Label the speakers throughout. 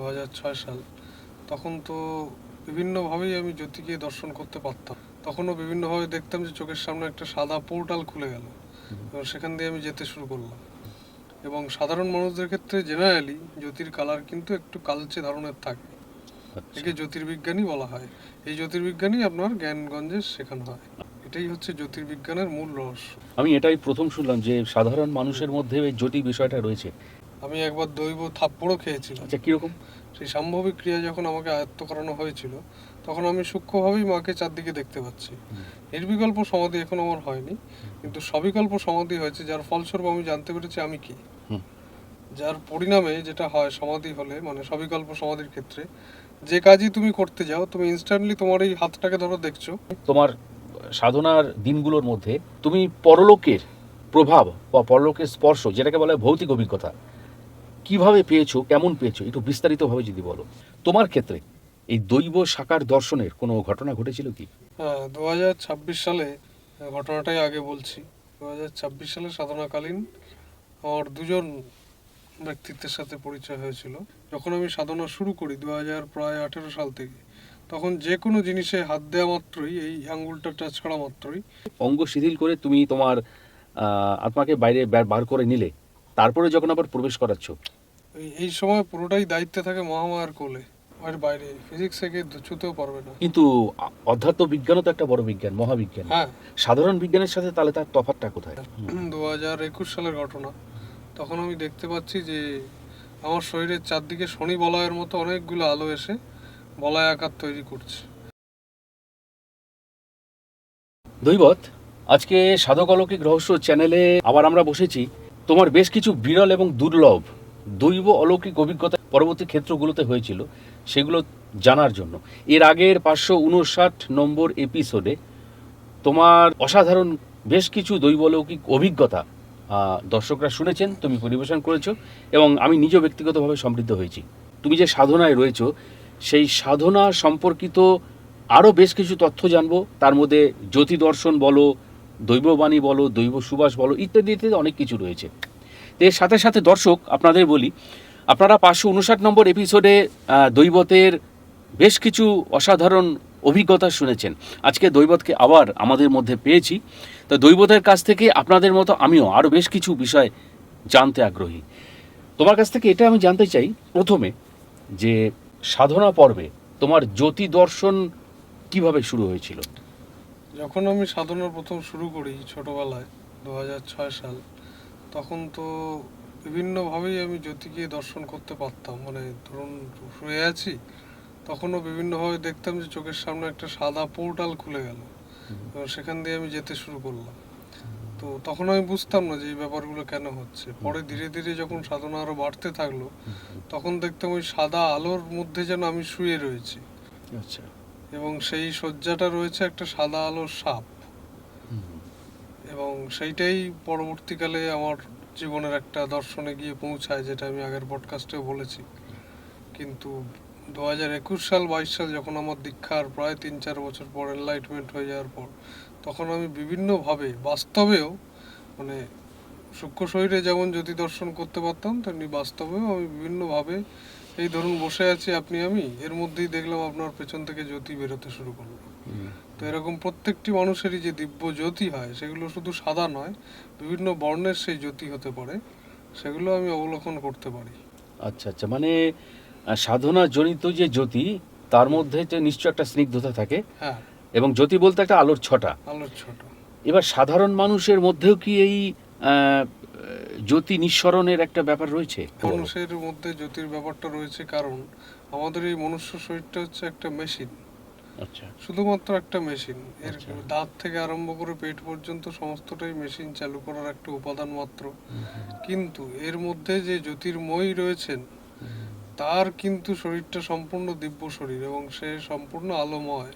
Speaker 1: 2006 সাল। তখন তো বিভিন্নভাবেই আমি জ্যোতিকে দর্শন করতে পারতাম। তখনও বিভিন্নভাবে দেখতাম যে চোখের সামনে একটা সাদা পোর্টাল খুলে গেল এবং সেখান দিয়ে আমি যেতে শুরু করলাম। এবং সাধারণ মানুষদের ক্ষেত্রে জেনারেলি জ্যোতির কালার কিন্তু একটু কালচে ধরনের থাকে।
Speaker 2: আচ্ছা।
Speaker 1: একে জ্যোতির্বিজ্ঞানই বলা হয়। এই জ্যোতির্বিজ্ঞানই আপনার জ্ঞানগঞ্জে শেখানো হয়। এটাই হচ্ছে জ্যোতির্বিজ্ঞানের মূল রহস্য।
Speaker 2: আমি এটাই প্রথম শুনলাম যে সাধারণ মানুষের মধ্যে এই জ্যোতি বিষয়টা রয়েছে।
Speaker 1: আমি একবার দৈব থাপ্পড়ও খেয়েছিলাম।
Speaker 2: আচ্ছা, কিরকম?
Speaker 1: সেই সাম্ভবিক ক্রিয়া যখন আমাকে আয়ত্ত করানো হয়েছিল, তখন আমি সূক্ষ্মভাবেই মাকে চারদিকে দেখতে পাচ্ছি। নির্বিকল্প সমাধি এখন আমার হয়নি, কিন্তু সবিকল্প সমাধি হয়েছে, যার ফলস্বরূপ আমি জানতে পেরেছি আমি কি।
Speaker 2: হুম।
Speaker 1: যার পরিণামে যেটা হয় সমাধি হলে, মানে সবিকল্প সমাধির ক্ষেত্রে, যে কাজই তুমি করতে যাও, তুমি ইনস্ট্যান্টলি তোমার এই হাতটাকে ধরো দেখছো।
Speaker 2: তোমার সাধনার দিনগুলোর মধ্যে তুমি পরলোকের প্রভাব বা পরলোকের স্পর্শ, যেটাকে বলা হয় ভৌতিক অভিজ্ঞতা, কিভাবে পেয়েছো, কেমন পেয়েছো, একটু বিস্তারিতভাবে যদি বলো। তোমার ক্ষেত্রে এই দৈব সাকার দর্শনের কোনো ঘটনা ঘটেছিল কি?
Speaker 1: হ্যাঁ, 2026 সালে ঘটনাটাই আগে বলছি। 2026 সালে সাধনাকালীন আমার দুজন ব্যক্তিত্বের সাথে পরিচয় হয়েছিল। যখন আমি সাধনা শুরু করি 2018 সাল থেকে, তখন যে কোনো জিনিসে হাত দেওয়া মাত্রই, এই আঙ্গুলটা টাচ করা মাত্রই,
Speaker 2: অঙ্গ শিথিল করে তুমি তোমার আত্মাকে বাইরে বার করে নিলে, তারপরে যখন আবার প্রবেশ করাচ্ছ।
Speaker 1: এই সময় পুরোটাই দায়িত্বে থাকে মহামায়ার কোলে। আর বাইরে ফিজিক্স থেকে ছুতেও পারবে না।
Speaker 2: কিন্তু অধ্যাত্ম বিজ্ঞানও তো একটা বড় বিজ্ঞান, মহাবিজ্ঞান।
Speaker 1: হ্যাঁ।
Speaker 2: সাধারণ বিজ্ঞানের সাথে তাহলে তার তফাৎটা কোথায়?
Speaker 1: 2021 সালের ঘটনা। তখন আমি দেখতে পাচ্ছি যে আমার শরীরের চারদিকে শনি বলয়ের মতো অনেকগুলো আলো এসে বলয় আকার তৈরি করছে।
Speaker 2: দৈবত, আজকে সাধক অলৌকিক রহস্য চ্যানেলে আবার আমরা বসেছি তোমার বেশ কিছু বিরল এবং দুর্লভ দৈব অলৌকিক অভিজ্ঞতা পরবর্তী ক্ষেত্রগুলোতে হয়েছিল সেগুলো জানার জন্য। এর আগের 559 নম্বর এপিসোডে তোমার অসাধারণ বেশ কিছু দৈব অলৌকিক অভিজ্ঞতা দর্শকরা শুনেছেন, তুমি পরিবেশন করেছো, এবং আমি নিজেও ব্যক্তিগতভাবে সমৃদ্ধ হয়েছি। তুমি যে সাধনায় রয়েছো সেই সাধনা সম্পর্কিত আরও বেশ কিছু তথ্য জানবো। তার মধ্যে জ্যোতি দর্শন বলো, দৈববাণী বলো, দৈব সুবাস বলো, ইত্যাদি ইত্যাদি অনেক কিছু রয়েছে। তো এর সাথে সাথে দর্শক আপনাদের বলি, আপনারা 559 নম্বর এপিসোডে দৈবতের বেশ কিছু অসাধারণ অভিজ্ঞতা শুনেছেন। আজকে দৈবতকে আবার আমাদের মধ্যে পেয়েছি, তো দৈবতের কাছ থেকে আপনাদের মতো আমিও আরও বেশ কিছু বিষয় জানতে আগ্রহী। তোমার কাছ থেকে এটা আমি জানতে চাই প্রথমে, যে সাধনা পর্বে তোমার জ্যোতি দর্শন কিভাবে শুরু হয়েছিল?
Speaker 1: যখন আমি সাধনা প্রথম শুরু করি ছোটবেলায়, 2006 সাল, তখন তো বিভিন্নভাবেই আমি জ্যোতিকে দর্শন করতে পারতাম। মানে ধরুন, শুয়ে আছি, তখনও বিভিন্নভাবে দেখতাম যে চোখের সামনে একটা সাদা পোর্টাল খুলে গেল এবং সেখান দিয়ে আমি যেতে শুরু করলাম। তো তখন আমি বুঝতাম না যে এই ব্যাপারগুলো কেন হচ্ছে। পরে ধীরে ধীরে যখন সাধনা আরো বাড়তে থাকলো, তখন দেখতাম ওই সাদা আলোর মধ্যে যেন আমি শুয়ে রয়েছি
Speaker 2: আচ্ছা।
Speaker 1: এবং সেই শয্যাটা রয়েছে একটা সাদা আলোর সাপ। এবং সেইটাই পরবর্তীকালে আমার জীবনের একটা দর্শনে গিয়ে পৌঁছায়, যেটা আমি আগের পডকাস্টেও বলেছি। কিন্তু 2021 সাল 22 সাল যখন আমার দীক্ষার প্রায় 3-4 বছর পর, এনলাইটমেন্ট হয়ে যাওয়ার পর, তখন আমি বিভিন্নভাবে বাস্তবেও, মানে সূক্ষ্ম শরীরে যেমন জ্যোতি দর্শন করতে পারতাম, তেমনি বাস্তবেও আমি বিভিন্নভাবে, এই ধরুন বসে আছি আপনি আমি, এর মধ্যেই দেখলাম আপনার পেছন থেকে জ্যোতি বেরোতে শুরু করলো। তো এরকম প্রত্যেকটি মানুষেরই যে দিব্য জ্যোতি হয়, সেগুলো শুধু সাদা নয়, বিভিন্ন বর্ণের সেই জ্যোতি হতে পারে, সেগুলো আমি অবলোকন করতে পারি।
Speaker 2: আচ্ছা আচ্ছা, মানে সাধনা জনিত যে জ্যোতি, তার মধ্যে তো নিশ্চয় একটা স্নিগ্ধতা থাকে,
Speaker 1: হ্যাঁ,
Speaker 2: এবং জ্যোতি বলতে একটা আলোর ছটা।
Speaker 1: আলোর ছোট।
Speaker 2: এবার সাধারণ মানুষের মধ্যেও কি এই আহ, জ্যোতি নিঃসরণের একটা ব্যাপার রয়েছে?
Speaker 1: মানুষের মধ্যে জ্যোতির ব্যাপারটা রয়েছে, কারণ আমাদের এই মনুষ্য শরীরটা হচ্ছে একটা মেশিন।
Speaker 2: আচ্ছা
Speaker 1: শুধুমাত্র একটা মেশিন। এর
Speaker 2: আচ্ছা।
Speaker 1: দাঁত থেকে আরম্ভ করে পেট পর্যন্ত সমস্তটাই মেশিন চালু করার একটা উপাদান মাত্র। কিন্তু এর মধ্যে যে জ্যোতির্ময়ী রয়েছেন, তার কিন্তু শরীরটা সম্পূর্ণ দিব্য শরীর এবং সে সম্পূর্ণ আলোময়।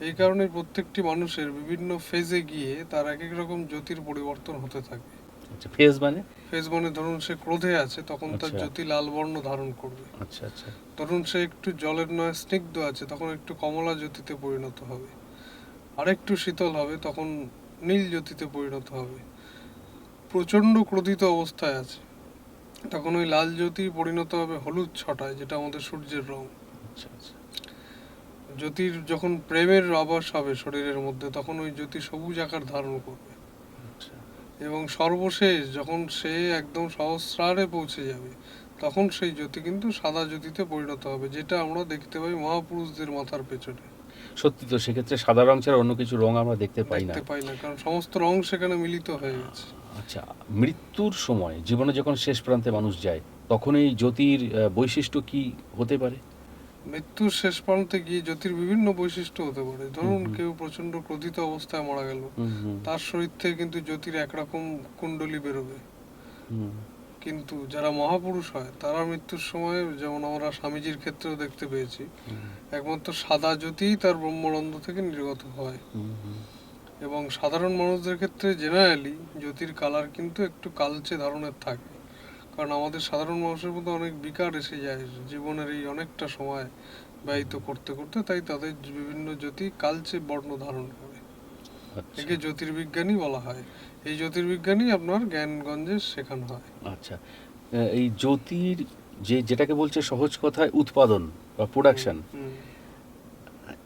Speaker 1: এই কারণে প্রত্যেকটি মানুষের বিভিন্ন ফেজে গিয়ে তার এক এক রকম জ্যোতির পরিবর্তন হতে থাকে।
Speaker 2: আচ্ছা, ফেজ মানে?
Speaker 1: ফেজ মানে ধরুন সে ক্রোধে আছে, তখন তার
Speaker 2: আচ্ছা
Speaker 1: জ্যোতি লাল বর্ণ ধারণ করবে।
Speaker 2: আচ্ছা আচ্ছা।
Speaker 1: ধরুন সে একটু জলের নয় স্নিগ্ধ আছে, তখন একটু কমলা জ্যোতিতে পরিণত হবে। আরেকটু শীতল হবে, তখন নীল জ্যোতিতে পরিণত হবে। প্রচন্ড ক্রোধিত অবস্থায় আছে, তখন ওই লাল জ্যোতি পরিণত হবে হলুদ ছটায়, যেটা আমাদের সূর্যের রং।
Speaker 2: আচ্ছা আচ্ছা
Speaker 1: জ্যোতির যখন প্রেমের আভাস হবে শরীরের মধ্যে, তখন ওই জ্যোতি সবুজ আকার ধারণ করবে।
Speaker 2: আচ্ছা
Speaker 1: এবং সর্বশেষ যখন সে একদম সহস্রারে পৌঁছে যাবে, তখন সেই জ্যোতি কিন্তু সাদা জ্যোতিতে পরিণত হবে, যেটা আমরা দেখতে পাই মহাপুরুষদের মাথার পেছনে।
Speaker 2: সত্যি তো, সেক্ষেত্রে সাদা রং ছাড়া অন্য কিছু রং আমরা দেখতে পাই না।
Speaker 1: দেখতে পাই না, কারণ সমস্ত রং সেখানে মিলিত হয়ে গেছে।
Speaker 2: আচ্ছা, মৃত্যুর সময় জীবনে যখন শেষ প্রান্তে মানুষ যায়, তখন এই জ্যোতির বৈশিষ্ট্য কি হতে পারে?
Speaker 1: মৃত্যুর শেষ প্রান্তে গিয়ে জ্যোতির বিভিন্ন বৈশিষ্ট্য হতে পারে। ধরুন
Speaker 2: হুম।
Speaker 1: কেউ প্রচন্ড ক্রোধিত অবস্থায় মারা গেল,
Speaker 2: হুম হুম
Speaker 1: তার শরীর থেকে কিন্তু জ্যোতির একরকম কুণ্ডলী বেরোবে।
Speaker 2: হুম
Speaker 1: কিন্তু যারা মহাপুরুষ হয়, তারা মৃত্যুর সময়, যেমন আমরা স্বামীজির ক্ষেত্রেও দেখতে পেয়েছি,
Speaker 2: হুম
Speaker 1: একমাত্র সাদা জ্যোতিই তার ব্রহ্মরন্ধ্র থেকে নির্গত হয়।
Speaker 2: হুম হুম।
Speaker 1: এবং সাধারণ মানুষদের ক্ষেত্রে জেনারেলি জ্যোতির কালার কিন্তু একটু কালচে ধরনের থাকে, কারণ আমাদের সাধারণ মানুষের মধ্যে অনেক বিকার এসে যায় জীবনের এই অনেকটা সময় ব্যয়িত করতে করতে, তাই তাদের বিভিন্ন জ্যোতি কালচে বর্ণ ধারণ করে।
Speaker 2: আচ্ছা
Speaker 1: একে জ্যোতির্বিজ্ঞানী বলা হয়। এই জ্যোতির্বিজ্ঞানী আপনার জ্ঞানগঞ্জে শেখানো হয়।
Speaker 2: আচ্ছা, এই জ্যোতির যেটাকে বলছে সহজ কথায় উৎপাদন বা প্রোডাকশন,
Speaker 1: হুম।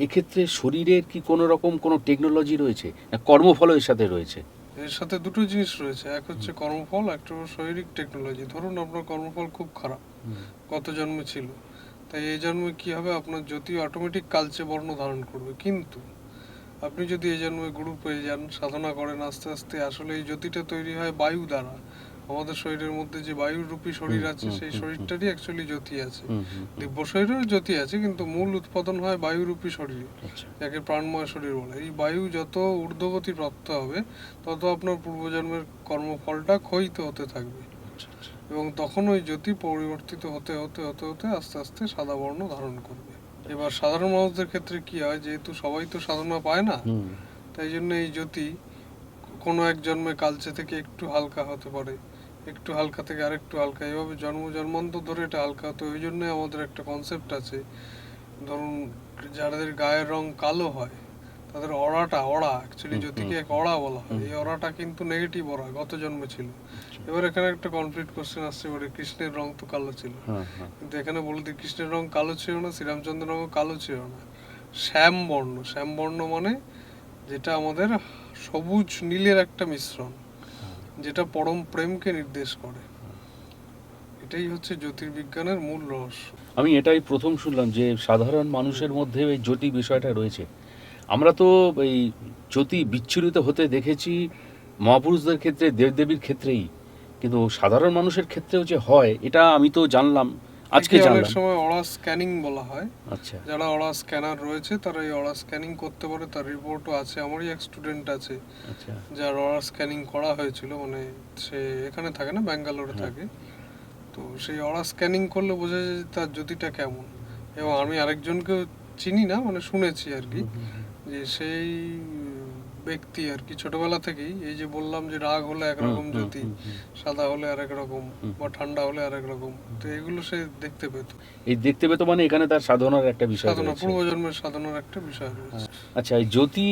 Speaker 2: এক্ষেত্রে শরীরের কি কোনো রকম কোনো টেকনোলজি রয়েছে, না কর্মফল এর সাথে রয়েছে?
Speaker 1: এর সাথে দুটো জিনিস রয়েছে, এক হচ্ছে কর্মফল, একটা হলো শারীরিক টেকনোলজি। ধরুন আপনার কর্মফল খুব খারাপ,
Speaker 2: হুম
Speaker 1: গত জন্মে ছিল, তাই এই জন্মে কি হবে, আপনার জ্যোতি অটোমেটিক কালচে বর্ণ ধারণ করবে। কিন্তু আপনি যদি এই জন্মে গুরু পেয়ে যান, সাধনা করেন আস্তে আস্তে, আসলে এই জ্যোতিটা তৈরি হয় বায়ু দ্বারা। আমাদের শরীরের মধ্যে যে বায়ুরূপী শরীর আছে, সেই শরীরটারই অ্যাকচুয়ালি জ্যোতি আছে।
Speaker 2: হুম হুম হুম।
Speaker 1: দিব্য শরীরেরও জ্যোতি আছে, কিন্তু মূল উৎপাদন হয় বায়ুরূপী শরীরে,
Speaker 2: আচ্ছা
Speaker 1: যাকে প্রাণময় শরীর বলে। এই বায়ু যত ঊর্ধ্বগতি প্রাপ্ত হবে, তত আপনার পূর্বজন্মের কর্মফলটা ক্ষয়িত হতে থাকবে।
Speaker 2: আচ্ছা আচ্ছা।
Speaker 1: এবং তখন ওই জ্যোতি পরিবর্তিত হতে হতে হতে হতে আস্তে আস্তে সাদা বর্ণ ধারণ করবে। এবার সাধারণ মানুষদের ক্ষেত্রে কি হয়, যেহেতু সবাই তো সাধনা পায় না,
Speaker 2: হুম
Speaker 1: তাই জন্য এই জ্যোতি কোনো এক জন্মে কালচে থেকে একটু হালকা হতে পারে, একটু হালকা থেকে আরেকটু হালকা, এভাবে জন্ম জন্মান্তর ধরে এটা হালকা হতে। ওই জন্যই আমাদের একটা কনসেপ্ট আছে, ধরুন যাদের গায়ের রং কালো হয়, তাদের অড়া অ্যাকচুয়ালি জ্যোতিকে এক অড়া বলা হয়। এই অড়াটা কিন্তু নেগেটিভ অড়া, গত জন্মে ছিল। এবার এখানে একটা কনফ্লিক্ট কোশ্চেন আসছে পারে, কৃষ্ণের রং তো কালো ছিল,
Speaker 2: হ্যাঁ হ্যাঁ
Speaker 1: কিন্তু এখানে বলে দিই, কৃষ্ণের রং কালো ছিল না, শ্রীরামচন্দ্রের রঙও কালো ছিল না। শ্যাম বর্ণ, শ্যাম বর্ণ মানে যেটা আমাদের সবুজ নীলের একটা মিশ্রণ, যেটা পরম প্রেমকে নির্দেশ করে। এটাই হচ্ছে জ্যোতির্বিজ্ঞানের মূল রহস্য।
Speaker 2: আমি এটাই প্রথম শুনলাম যে সাধারণ মানুষের মধ্যে এই জ্যোতি বিষয়টা রয়েছে। আমরা তো এই জ্যোতি বিচ্ছুরিত হতে দেখেছি মহাপুরুষদের ক্ষেত্রে, দেবদেবীর ক্ষেত্রেই, কিন্তু সাধারণ মানুষের ক্ষেত্রেও যে হয় এটা আমি তো জানলাম, আজকে
Speaker 1: একে অনেক
Speaker 2: জানলাম।
Speaker 1: সময় অড়া স্ক্যানিং বলা হয়।
Speaker 2: আচ্ছা
Speaker 1: যারা অড়া স্ক্যানার রয়েছে, তারা এই অড়া স্ক্যানিং করতে পারে, তার রিপোর্টও আছে। আমারই এক স্টুডেন্ট আছে
Speaker 2: আচ্ছা
Speaker 1: যার অড়া স্ক্যানিং করা হয়েছিল, মানে সে এখানে থাকে না, ব্যাঙ্গালোরে
Speaker 2: হ্যাঁ।
Speaker 1: থাকে। তো সেই অড়া স্ক্যানিং করলে বোঝা যায় যে তার জ্যোতিটা কেমন। এবং আমি আরেকজনকেও চিনি না, মানে শুনেছি আর কি, যে সেই ব্যক্তি আর কি ছোটবেলা থেকেই, এই যে বললাম যে রাগ হলে একরকম জ্যোতি, সাদা হলে আরেক রকম, বা ঠান্ডা হলে আরেক রকম, তো এগুলো সে দেখতে পেত।
Speaker 2: এই দেখতে পেতো মানে এখানে তার সাধনার একটা বিষয়
Speaker 1: সাধনা,
Speaker 2: রয়েছে।
Speaker 1: পূর্বজন্মের সাধনার একটা বিষয় রয়েছে।
Speaker 2: আচ্ছা, এই জ্যোতি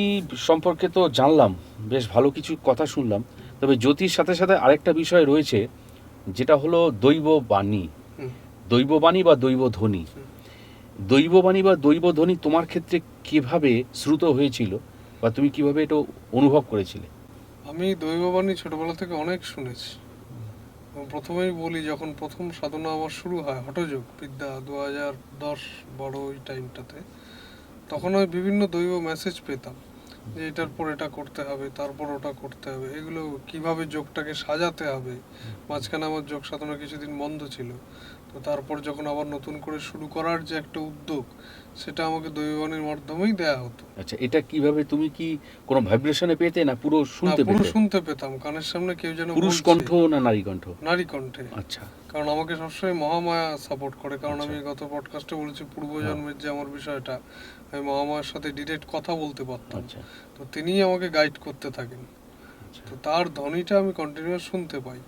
Speaker 2: সম্পর্কে তো জানলাম, বেশ ভালো কিছু কথা শুনলাম। তবে জ্যোতির সাথে সাথে আরেকটা বিষয় রয়েছে, যেটা হলো দৈববাণী।
Speaker 1: হুম।
Speaker 2: দৈববাণী বা দৈবধ্বনি।
Speaker 1: হুম।
Speaker 2: দৈববাণী বা দৈবধ্বনি তোমার ক্ষেত্রে কিভাবে শ্রুত হয়েছিল, বা তুমি কিভাবে এটা অনুভব করেছিলে?
Speaker 1: আমি দৈববাণী ছোটবেলা থেকে অনেক শুনেছি। এবং প্রথমেই বলি, যখন প্রথম সাধনা আমার শুরু হয় হঠযোগ বিদ্যা 2010-12 ওই টাইমটাতে, তখন আমি বিভিন্ন দৈব মেসেজ পেতাম যে এটার পর এটা করতে হবে, তারপর ওটা করতে হবে, এগুলো কিভাবে যোগটাকে সাজাতে হবে। মাঝখানে আমার যোগ সাধনা কিছুদিন বন্ধ ছিল, তো তারপর যখন আবার নতুন করে শুরু করার যে একটা উদ্যোগ, সেটা আমাকে দৈববাণীর মাধ্যমেই দেয়া হতো।
Speaker 2: আচ্ছা, এটা কিভাবে, তুমি কি কোনো ভাইব্রেশনে পেতে, না পুরো
Speaker 1: না,
Speaker 2: শুনতে
Speaker 1: পুরো
Speaker 2: পেতে?
Speaker 1: শুনতে পেতাম, কানের সামনে কেউ যেন
Speaker 2: পুরুষ
Speaker 1: বলছে।
Speaker 2: কণ্ঠ না নারী কণ্ঠ?
Speaker 1: নারী কণ্ঠে।
Speaker 2: আচ্ছা
Speaker 1: কারণ আমাকে সবসময় মহামায়া সাপোর্ট করে, কারণ
Speaker 2: আচ্ছা।
Speaker 1: আমি গত পডকাস্টে বলেছি পূর্বজন্মের যে আমার বিষয়টা, আমি মহামায়ার সাথে ডিরেক্ট কথা বলতে পারতাম।
Speaker 2: আচ্ছা
Speaker 1: তো তিনিই আমাকে গাইড করতে থাকেন,
Speaker 2: আচ্ছা
Speaker 1: তো তার ধ্বনিটা আমি কন্টিনিউয়াস শুনতে পাই।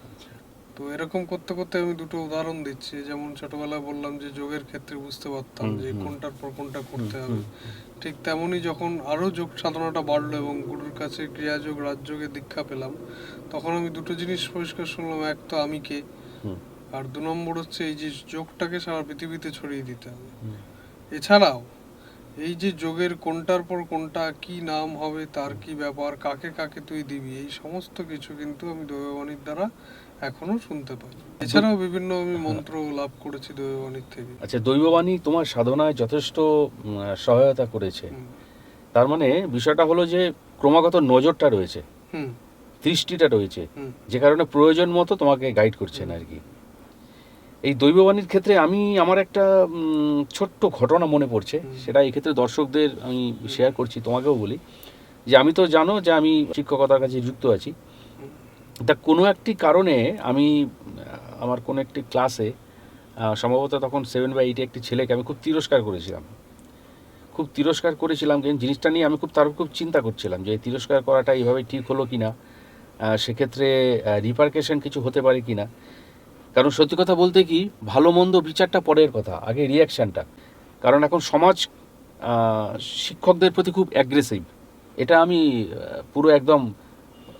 Speaker 2: আচ্ছা।
Speaker 1: তো এরকম করতে করতে আমি দুটো উদাহরণ দিচ্ছি, যেমন ছোটবেলায় বললাম যে যোগের ক্ষেত্রে বুঝতে পারতাম যে কোনটার পর কোনটা করতে হবে, ঠিক তেমনই যখন আরও যোগ সাধনাটা বাড়লো এবং গুরুর কাছে ক্রিয়াযোগ রাজযোগে দীক্ষা পেলাম, তখন আমি দুটো জিনিস পরিষ্কার শুনলাম। এক তো আমি কে,
Speaker 2: হুম।
Speaker 1: আর 2 নম্বর হচ্ছে এই যে যোগটাকে সারা পৃথিবীতে ছড়িয়ে দিতে হবে।
Speaker 2: হুম।
Speaker 1: এছাড়াও এই যে যোগের কোনটার পর কোনটা কি নাম হবে, তার কি ব্যাপার, কাকে কাকে তুই দিবি, এই সমস্ত কিছু কিন্তু আমি দৈববাণীর দ্বারা এখনো শুনতে পাই। এছাড়াও বিভিন্ন আমি মন্ত্র লাভ করেছি দৈববাণীর থেকে।
Speaker 2: আচ্ছা, দৈববাণী তোমার সাধনায় যথেষ্ট সহায়তা করেছে।
Speaker 1: হুম।
Speaker 2: তার মানে বিষয়টা হলো যে ক্রমাগত নজরটা রয়েছে,
Speaker 1: হুম।
Speaker 2: দৃষ্টিটা রয়েছে,
Speaker 1: হুম।
Speaker 2: যে কারণে প্রয়োজন মতো তোমাকে গাইড করছেন আর কি। এই দৈববাণীর ক্ষেত্রে আমি আমার একটা ছোট্ট ঘটনা মনে পড়ছে, সেটা এই ক্ষেত্রে দর্শকদের আমি শেয়ার করছি, তোমাকেও বলি যে আমি তো জানো যে আমি শিক্ষকতার কাছে যুক্ত আছি। তা কোনো একটি কারণে আমি আমার কোনো একটি ক্লাসে সম্ভবত তখন 7 বা 8 একটি ছেলেকে আমি খুব তিরস্কার করেছিলাম, কিন্তু জিনিসটা নিয়ে আমি খুব চিন্তা করছিলাম যে এই তিরস্কার করাটা এইভাবে ঠিক হলো কি না, সেক্ষেত্রে রিপারকেশন কিছু হতে পারে কি না। কারণ সত্যি কথা বলতে কি, ভালো মন্দ বিচারটা পরের কথা, আগে রিয়াকশানটা। কারণ এখন সমাজ শিক্ষকদের প্রতি খুব অ্যাগ্রেসিভ, এটা আমি পুরো একদম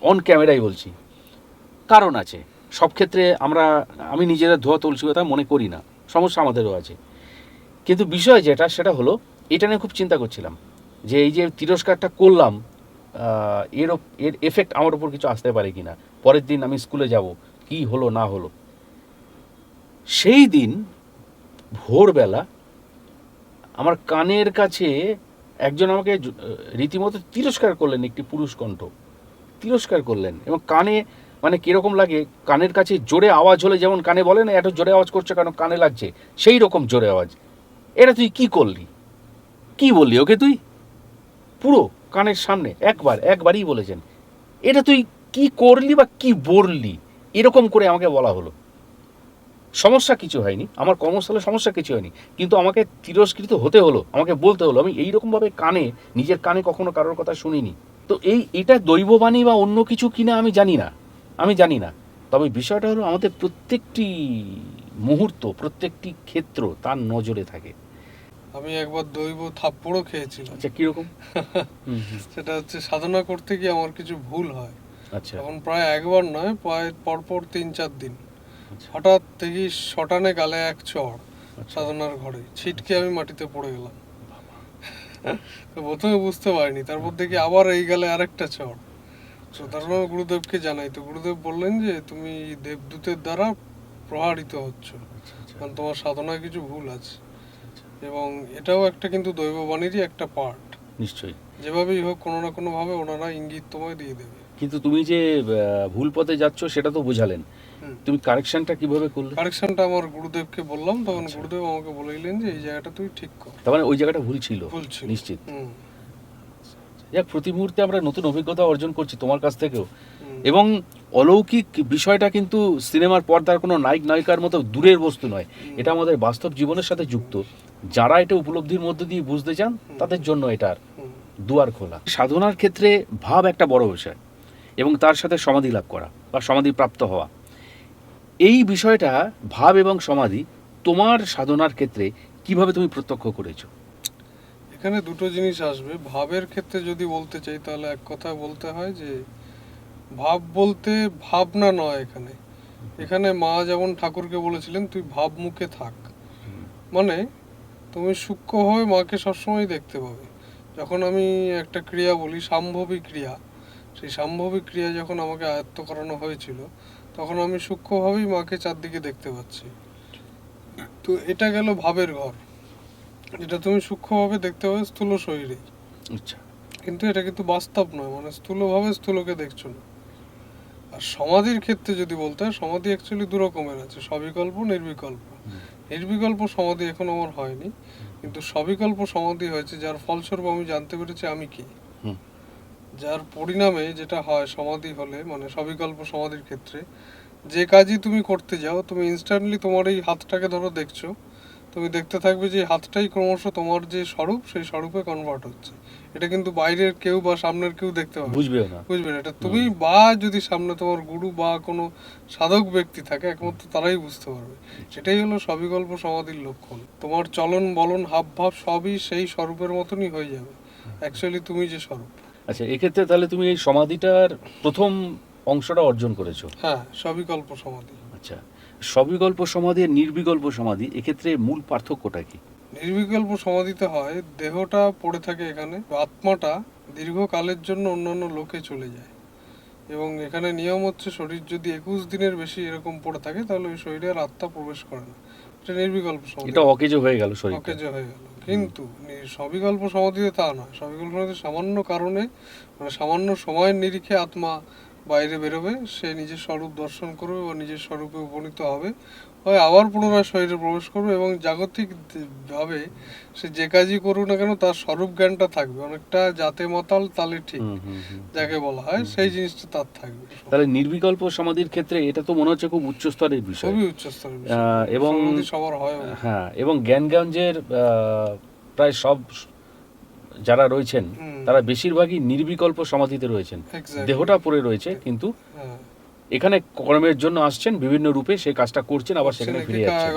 Speaker 2: অন ক্যামেরাই বলছি। কারণ আছে, সব ক্ষেত্রে আমি নিজেদের ধোয়া তুলসী কথা মনে করি না, সমস্যা আমাদেরও আছে। কিন্তু বিষয় যেটা সেটা হলো, এটা নিয়ে খুব চিন্তা করছিলাম যে এই যে তিরস্কারটা করলাম, এর এফেক্ট আমার উপর কিছু আসতে পারে কি না, পরের দিন আমি স্কুলে যাব, কি হলো না হলো। সেই দিন ভোরবেলা আমার কানের কাছে একজন আমাকে রীতিমতো তিরস্কার করলেন, একটি পুরুষ কণ্ঠ তিরস্কার করলেন, এবং কানে মানে কীরকম লাগে, কানের কাছে জোরে আওয়াজ হলে যেমন কানে বলে না এত জোরে আওয়াজ করছে কারণ কানে লাগছে, সেই রকম জোরে আওয়াজ। এটা তুই কি করলি, কি বললি ওকে তুই, পুরো কানের সামনে একবারই বলেছেন, এটা তুই কি করলি বা কি বললি, এরকম করে আমাকে বলা হলো। সমস্যা কিছু হয়নি, আমার কর্মস্থলে সমস্যা কিছু হয়নি, কিন্তু আমাকে তিরস্কৃত হতে হলো, আমাকে বলতে হলো। আমি এইরকমভাবে নিজের কানে কখনো কারোর কথা শুনিনি। তো এটা দৈববাণী বা অন্য কিছু কিনা আমি জানি না। তবে বিষয়টা হলো আমাদের প্রত্যেকটি মুহূর্ত, প্রত্যেকটি ক্ষেত্র তার নজরে থাকে।
Speaker 1: আমি একবার দৈব থাপ্পড়ও খেয়েছিলাম।
Speaker 2: আচ্ছা, কিরকম?
Speaker 1: সেটা হচ্ছে সাধনা করতে গিয়ে আমার কিছু ভুল হয়।
Speaker 2: আচ্ছা।
Speaker 1: তখন প্রায় একবার নয়, প্রায় পরপর 3-4 দিন
Speaker 2: আচ্ছা।
Speaker 1: হঠাৎ দেখি শটানে গালে এক চড়
Speaker 2: আচ্ছা।
Speaker 1: সাধনার ঘরে, ছিটকে আমি মাটিতে পড়ে গেলাম। তো প্রথমে বুঝতে পারিনি, তারপর দেখি আবার এই গালে আরেকটা চড়। তো তারপর গুরুদেবকে জানাই, তো গুরুদেব বললেন যে তুমি দেবদূতের দ্বারা প্রহারিত হচ্ছ, কারণ তোমার সাধনায় কিছু ভুল আছে। এবং এটাও একটা কিন্তু দৈববাণীরই একটা পার্ট।
Speaker 2: নিশ্চয়ই,
Speaker 1: যেভাবেই হোক কোনো না কোনো ভাবে ওনারা ইঙ্গিত তোমায় দিয়ে দেবে।
Speaker 2: কিন্তু তুমি যে ভুল পথে যাচ্ছ সেটা তো বোঝালেন, তুমি কারেকশনটা কিভাবে করলে?
Speaker 1: কারেকশনটা আমার গুরুদেবকে বললাম, তখন গুরুদেব আমাকে বলেইলেন যে এই জায়গাটা তুই ঠিক কর।
Speaker 2: তার মানে ওই জায়গাটা ভুল ছিল নিশ্চিত। যাক, প্রতি মুহূর্তে আমরা নতুন অভিজ্ঞতা অর্জন করছি তোমার কাছ থেকেও। এবং অলৌকিক বিষয়টা কিন্তু সিনেমার পর্দার কোনো নায়ক নায়িকার মতো দূরের বস্তু নয়, এটা আমাদের বাস্তব জীবনের সাথে যুক্ত। যারা এটা উপলব্ধির মধ্যে দিয়ে বুঝতে চান তাদের জন্য এটার দুয়ার খোলা। সাধনার ক্ষেত্রে ভাব একটা বড় বিষয়, এবং তার সাথে সমাধি লাভ করা বা সমাধি প্রাপ্ত হওয়া, এই বিষয়টা ভাব এবং সমাধি তোমার সাধনার ক্ষেত্রে কিভাবে তুমি প্রত্যক্ষ করেছো?
Speaker 1: এখানে দুটো জিনিস আসবে। ভাবের ক্ষেত্রে যদি বলতে চাই তাহলে এক কথা বলতে হয় যে ভাব বলতে ভাবনা নয়। এখানে মা যেমন ঠাকুরকে বলেছিলেন তুই ভাব মুখে থাক, মানে তুমি সূক্ষ্মভাবে মাকে সবসময় দেখতে পাবে। যখন আমি একটা ক্রিয়া বলি সাম্ভবী ক্রিয়া, সেই সাম্ভবী ক্রিয়া যখন আমাকে আয়ত্ত করানো হয়েছিল তখন আমি সূক্ষ্মভাবেই মাকে চারদিকে দেখতে পাচ্ছি। তো এটা গেল ভাবের ঘর, যেটা তুমি সূক্ষ্মভাবে দেখতে পাবে স্থূল শরীরে।
Speaker 2: আচ্ছা।
Speaker 1: কিন্তু এটা কিন্তু বাস্তব নয়, মানে স্থূলভাবে স্থূলকে দেখছো না। আর সমাধির ক্ষেত্রে যদি বলতে হয়, সমাধি অ্যাকচুয়ালি দু রকমের আছে, সবিকল্প নির্বিকল্প। নির্বিকল্প সমাধি এখন আমার হয়নি, কিন্তু সবিকল্প সমাধি হয়েছে, যার ফলস্বরূপ আমি জানতে পেরেছি আমি কি। যার পরিণামে যেটা হয় সমাধি হলে, মানে সবিকল্প সমাধির ক্ষেত্রে যে কাজই তুমি করতে যাও, তুমি ইনস্ট্যান্টলি তোমার এই হাতটাকে ধরো দেখছো, তুমি দেখতে থাকবে যে হাতটাই ক্রমশ তোমার যে স্বরূপ সেই স্বরূপে কনভার্ট হচ্ছে। এটা কিন্তু বাইরের কেউ বা সামনের কেউ দেখতে পাবে বুঝবে না এটা তুমি, বা যদি সামনে তোমার গুরু বা কোনো সাধক ব্যক্তি থাকে একমাত্র তারাই বুঝতে পারবে। সেটাই হলো সবিকল্প সমাধির লক্ষণ। তোমার চলন বলন হাব ভাব সবই সেই স্বরূপের মতনই হয়ে যাবে, অ্যাকচুয়ালি তুমি যে স্বরূপ।
Speaker 2: আচ্ছা, এক্ষেত্রে তাহলে তুমি এই সমাধিটার প্রথম অংশটা অর্জন করেছো?
Speaker 1: হ্যাঁ, সবিকল্প সমাধি।
Speaker 2: আচ্ছা, সবিকল্প সমাধি আর নির্বিকল্প সমাধি এক্ষেত্রে মূল পার্থক্যটা কি?
Speaker 1: নির্বিকল্প সমাধিতে হয় দেহটা পড়ে থাকে এখানে, আত্মাটা দীর্ঘকালের জন্য অন্যান্য লোকে চলে যায়। এবং এখানে নিয়ম হচ্ছে শরীর যদি 21 দিনের বেশি এরকম পড়ে থাকে তাহলে ওই শরীরে আর আত্মা প্রবেশ করে না। এটা নির্বিকল্প সমাধি,
Speaker 2: এটা অকেজ হয়ে গেল শরীর।
Speaker 1: অকেজ হয়ে গেল। কিন্তু সবিকল্প সমাধিতে তা নয়। সবিকল্প সমাধিতে সামান্য কারণে, মানে সামান্য সময়ের নিরিখে আত্মা বাইরে বেরোবে, সে নিজের স্বরূপ দর্শন করবে বা নিজের স্বরূপে উপনীত হবে, হয় আবার পুনরায় শরীরে প্রবেশ করবে এবং জাগতিক ভাবে সে যে কাজই করুক না কেন তার স্বরূপ জ্ঞানটা থাকবে। অনেকটা জাতে মাতাল তালে ঠিক যাকে বলা হয়, সেই জিনিসটা তার থাকবে।
Speaker 2: তাহলে নির্বিকল্প সমাধির ক্ষেত্রে এটা তো মনে হচ্ছে খুব উচ্চ স্তরের বিষয়,
Speaker 1: খুবই উচ্চ স্তরের বিষয়,
Speaker 2: এবং
Speaker 1: সবার হয়।
Speaker 2: হ্যাঁ, এবং জ্ঞানগঞ্জের প্রায় সব যারা রয়েছেন তারা বেশিরভাগই নির্বিকল্প সমাধিতে রয়েছেন। দেহটা পড়ে রয়েছে, কিন্তু এখানে কর্মের জন্য আসছেন, বিভিন্ন রূপে সেই কাজটা করছেন, আবার সেখানে ফিরে যাচ্ছেন।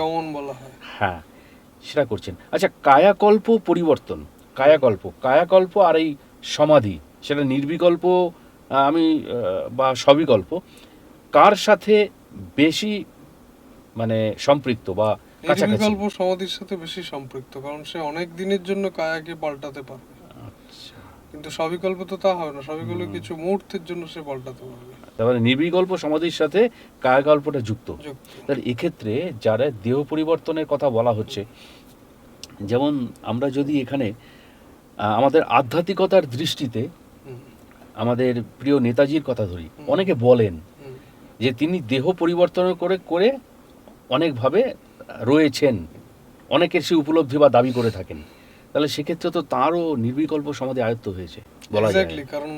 Speaker 2: হ্যাঁ, সেটা করছেন। আচ্ছা, কায়াকল্প পরিবর্তন, কায়াকল্প আর এই সমাধি, সেটা নির্বিকল্প আমি বা সবিকল্প, কার সাথে বেশি মানে সম্পৃক্ত বা কাছাকাছি?
Speaker 1: নির্বিকল্প সমাধির সাথে বেশি সম্পৃক্ত, কারণ সে অনেক দিনের জন্য কায়াকে পাল্টাতে পারবে। কিন্তু সবিকল্প তো তা হবে না, সবিকল্প কিছু মুহূর্তের জন্য সে পাল্টাতে পারবে।
Speaker 2: তারপরে নির্বিকল্প সমাধির সাথে কায়াকল্পটা যুক্ত। তাহলে এক্ষেত্রে যারা দেহ পরিবর্তনের কথা বলা হচ্ছে, যেমন আমরা যদি এখানে আমাদের আধ্যাত্মিকতার দৃষ্টিতে আমাদের প্রিয় নেতাজির কথা ধরি, অনেকে বলেন যে তিনি দেহ পরিবর্তন করে অনেকভাবে রয়েছেন, অনেকের সে উপলব্ধি বা দাবি করে থাকেন। তাহলে সেক্ষেত্রে তো তারও নির্বিকল্প সমাধি আয়ত্ত হয়েছে বলা যায়।
Speaker 1: কারণ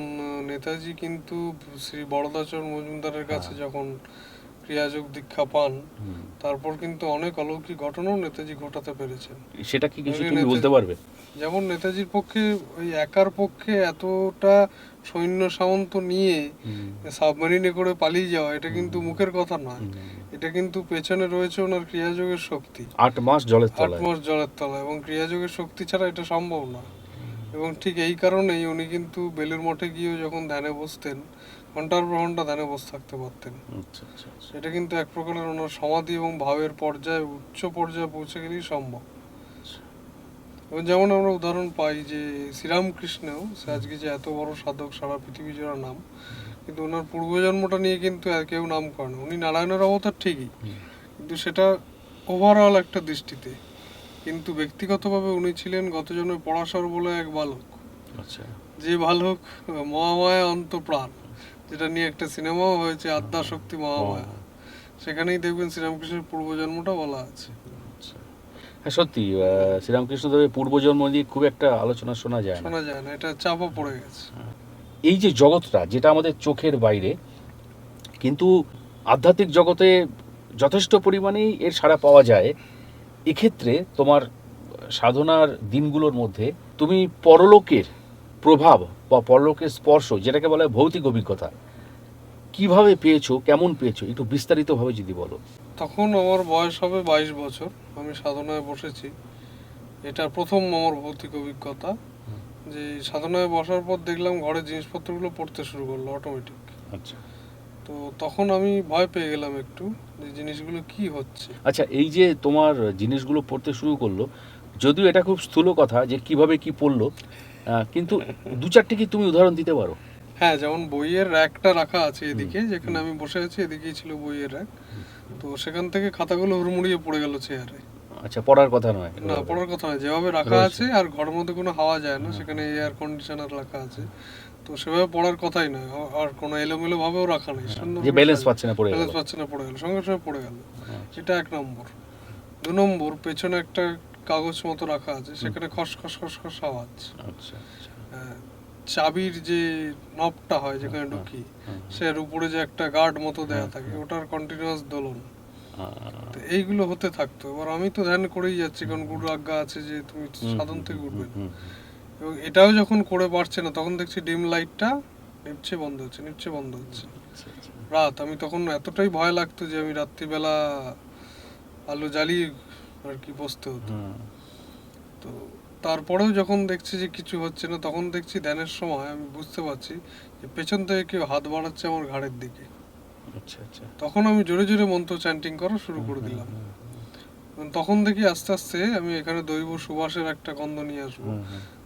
Speaker 1: নেতাজি কিন্তু শ্রী বরদাচরণ মজুমদারের কাছে যখন ক্রিয়াযোগ দীক্ষা পান, তারপর কিন্তু অনেক অলৌকিক ঘটনাও নেতাজি ঘটাতে পেরেছেন।
Speaker 2: সেটা কি কিছু তুমি বলতে পারবে?
Speaker 1: যেমন নেতাজির পক্ষে ওই একার পক্ষে এতটা সৈন্য সামন্ত নিয়ে সাবমেরিনে করে পালিয়ে যাওয়া, এটা কিন্তু মুখের কথা নয়। এটা কিন্তু পেছনে রয়েছে ওনার ক্রিয়াযোগের শক্তি।
Speaker 2: 8 মাস জলের
Speaker 1: তলায়, এবং ক্রিয়াযোগের শক্তি ছাড়া এটা সম্ভব না। এবং ঠিক এই কারণেই উনি কিন্তু বেলুর মঠে গিয়েও যখন ধ্যানে বসতেন, ঘন্টার পর ঘন্টা ধ্যানে বসে থাকতে পারতেন। এটা কিন্তু এক প্রকারের ওনার সমাধি এবং ভাবের পর্যায়ে, উচ্চ পর্যায়ে পৌঁছে গেলেই সম্ভব। এবং যেমন আমরা উদাহরণ পাই যে শ্রীরামকৃষ্ণও, সে আজকে যে এত বড় সাধক, সারা পৃথিবী জোড়া নাম, কিন্তু ওনার পূর্বজন্মটা নিয়ে কিন্তু কেউ নাম করে না। উনি নারায়ণের অবতার ঠিকই, কিন্তু সেটা ওভারঅল একটা দৃষ্টিতে। কিন্তু ব্যক্তিগতভাবে উনি ছিলেন গত জন্মে পরাশর বলে এক বালক। যে বালক মহামায়া অন্তপ্রাণ, যেটা নিয়ে একটা সিনেমাও হয়েছে, আদ্যা শক্তি মহামায়া। সেখানেই দেখবেন শ্রীরামকৃষ্ণের পূর্বজন্মটা বলা আছে।
Speaker 2: হ্যাঁ, সত্যি শ্রীরামকৃষ্ণদেবের পূর্বজন্ম নিয়ে খুব একটা আলোচনা শোনা যায় না,
Speaker 1: এটা চাপা পড়ে গেছে।
Speaker 2: এই যে জগৎটা, যেটা আমাদের চোখের বাইরে, কিন্তু আধ্যাত্মিক জগতে যথেষ্ট পরিমাণেই এর সাড়া পাওয়া যায়। এক্ষেত্রে তোমার সাধনার দিনগুলোর মধ্যে তুমি পরলোকের প্রভাব বা পরলোকের স্পর্শ, যেটাকে বলা হয় ভৌতিক অভিজ্ঞতা, কিভাবে পেয়েছো, কেমন পেয়েছো, একটু বিস্তারিতভাবে যদি বলো।
Speaker 1: তখন আমার বয়স হবে 22 বছর, আমি সাধনায় বসেছি। এটা প্রথম আমার ভৌতিক অভিজ্ঞতা, যে সাধনায় বসার পর দেখলাম ঘরের জিনিসপত্রগুলো পড়তে শুরু করলো অটোমেটিক।
Speaker 2: আচ্ছা,
Speaker 1: তো তখন আমি ভয় পেয়ে গেলাম একটু, যে জিনিসগুলো কি হচ্ছে।
Speaker 2: আচ্ছা, এই যে তোমার জিনিসগুলো পড়তে শুরু করলো, যদিও এটা খুব স্থূল কথা যে কিভাবে কি পড়লো, কিন্তু দু চারটে কি তুমি উদাহরণ দিতে পারো?
Speaker 1: হ্যাঁ, যেমন বইয়ের র্যাকটা রাখা আছে এদিকে, যেখানে আমি বসে আছি এদিকেই ছিল বইয়ের র্যাক। তো সেখান থেকে খাতাগুলো হুড়মুড়িয়ে পড়ে গেল চেয়ারে।
Speaker 2: আচ্ছা, পড়ার কথা নয়?
Speaker 1: না, পড়ার কথা নয়, যেভাবে রাখা আছে, আর ঘরের মধ্যে কোনো হাওয়া যায় না, সেখানে এয়ার কন্ডিশনার রাখা আছে, তো সেভাবে পড়ার কথাই নয়। আর কোনো এলোমেলো ভাবেও রাখা নেই,
Speaker 2: যে ব্যালেন্স পাচ্ছে না, পড়ে গেল,
Speaker 1: সঙ্গে সঙ্গে পড়ে গেল। এটা এক নম্বর। 2 নম্বর, পেছনে একটা কাগজ মতো রাখা আছে, সেখানে খসখস খসখস আওয়াজ। আচ্ছা, চাবির যে নবটা হয় যেখানে ঢুকি, সের উপরে যে একটা গার্ড মতো দেয়া থাকে, ওটার কন্টিনিউয়াস দোলন। তো এইগুলো হতে থাকতো। এবার আমি তো ধ্যান করেই যাচ্ছি, কারণ গুরু আজ্ঞা আছে যে তুমি সাধন থেকে উঠবে। এবং এটাও যখন করে পারছে না, তখন দেখছি ডিম লাইটটা নিভছে বন্ধ হচ্ছে। রাত, আমি তখন এতটাই ভয় লাগতো যে আমি রাত্রিবেলা আলো জ্বালিয়ে আর কি বসতে হতো। তো তারপরেও যখন দেখছি যে কিছু হচ্ছে না, তখন দেখছি ধ্যানের সময় আমি বুঝতে পারছি যে পেছন থেকে কেউ হাত বাড়াচ্ছে আমার ঘাড়ের দিকে।
Speaker 2: আচ্ছা আচ্ছা।
Speaker 1: তখন আমি জোরে জোরে মন্ত্র চ্যান্টিং করা শুরু করে দিলাম। এবং তখন দেখি আস্তে আস্তে আমি এখানে দৈব সুবাসের একটা গন্ধ নিয়ে আসবো,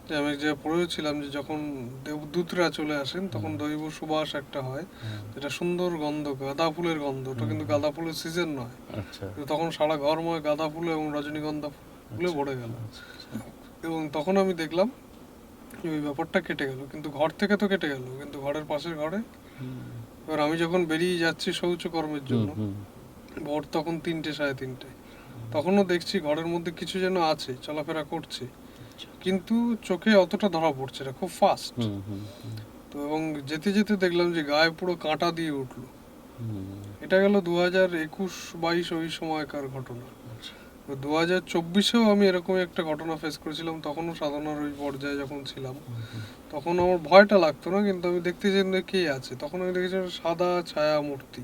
Speaker 1: যে আমি যে পড়েছিলাম যে যখন দেবদূতরা চলে আসেন তখন দৈব সুবাস একটা হয়, যেটা সুন্দর গন্ধ, গাঁদা ফুলের গন্ধ। ওটা কিন্তু গাঁদা ফুলের সিজন নয়,
Speaker 2: আচ্ছা
Speaker 1: কিন্তু তখন সারা ঘরময় গাঁদা ফুল এবং রজনীগন্ধা ফুলে ভরে গেল। এবং তখন আমি দেখলাম যে ওই ব্যাপারটা কেটে গেল, কিন্তু ঘর থেকে তো কেটে গেল, কিন্তু ঘরের পাশের ঘরে এবার আমি যখন বেরিয়ে যাচ্ছি শৌচকর্মের জন্য, ভোর তখন 3টে 3:30, তখনও দেখছি ঘরের মধ্যে কিছু যেন আছে, চলাফেরা করছে, কিন্তু চোখে অতটা ধরা পড়ছে না, খুব ফাস্ট। তো এবং যেতে যেতে দেখলাম যে গায়ে পুরো কাঁটা দিয়ে উঠলো। এটা গেল 2021-22 ওই সময়কার ঘটনা। 2024-এও আমি এরকম একটা ঘটনা ফেস করেছিলাম, তখনও সাধনার ওই পর্যায়ে যখন ছিলাম। তখন আমার ভয়টা লাগতো না, কিন্তু আমি দেখতে যে কে আছে, তখন আমি দেখেছি একটা সাদা ছায়া মূর্তি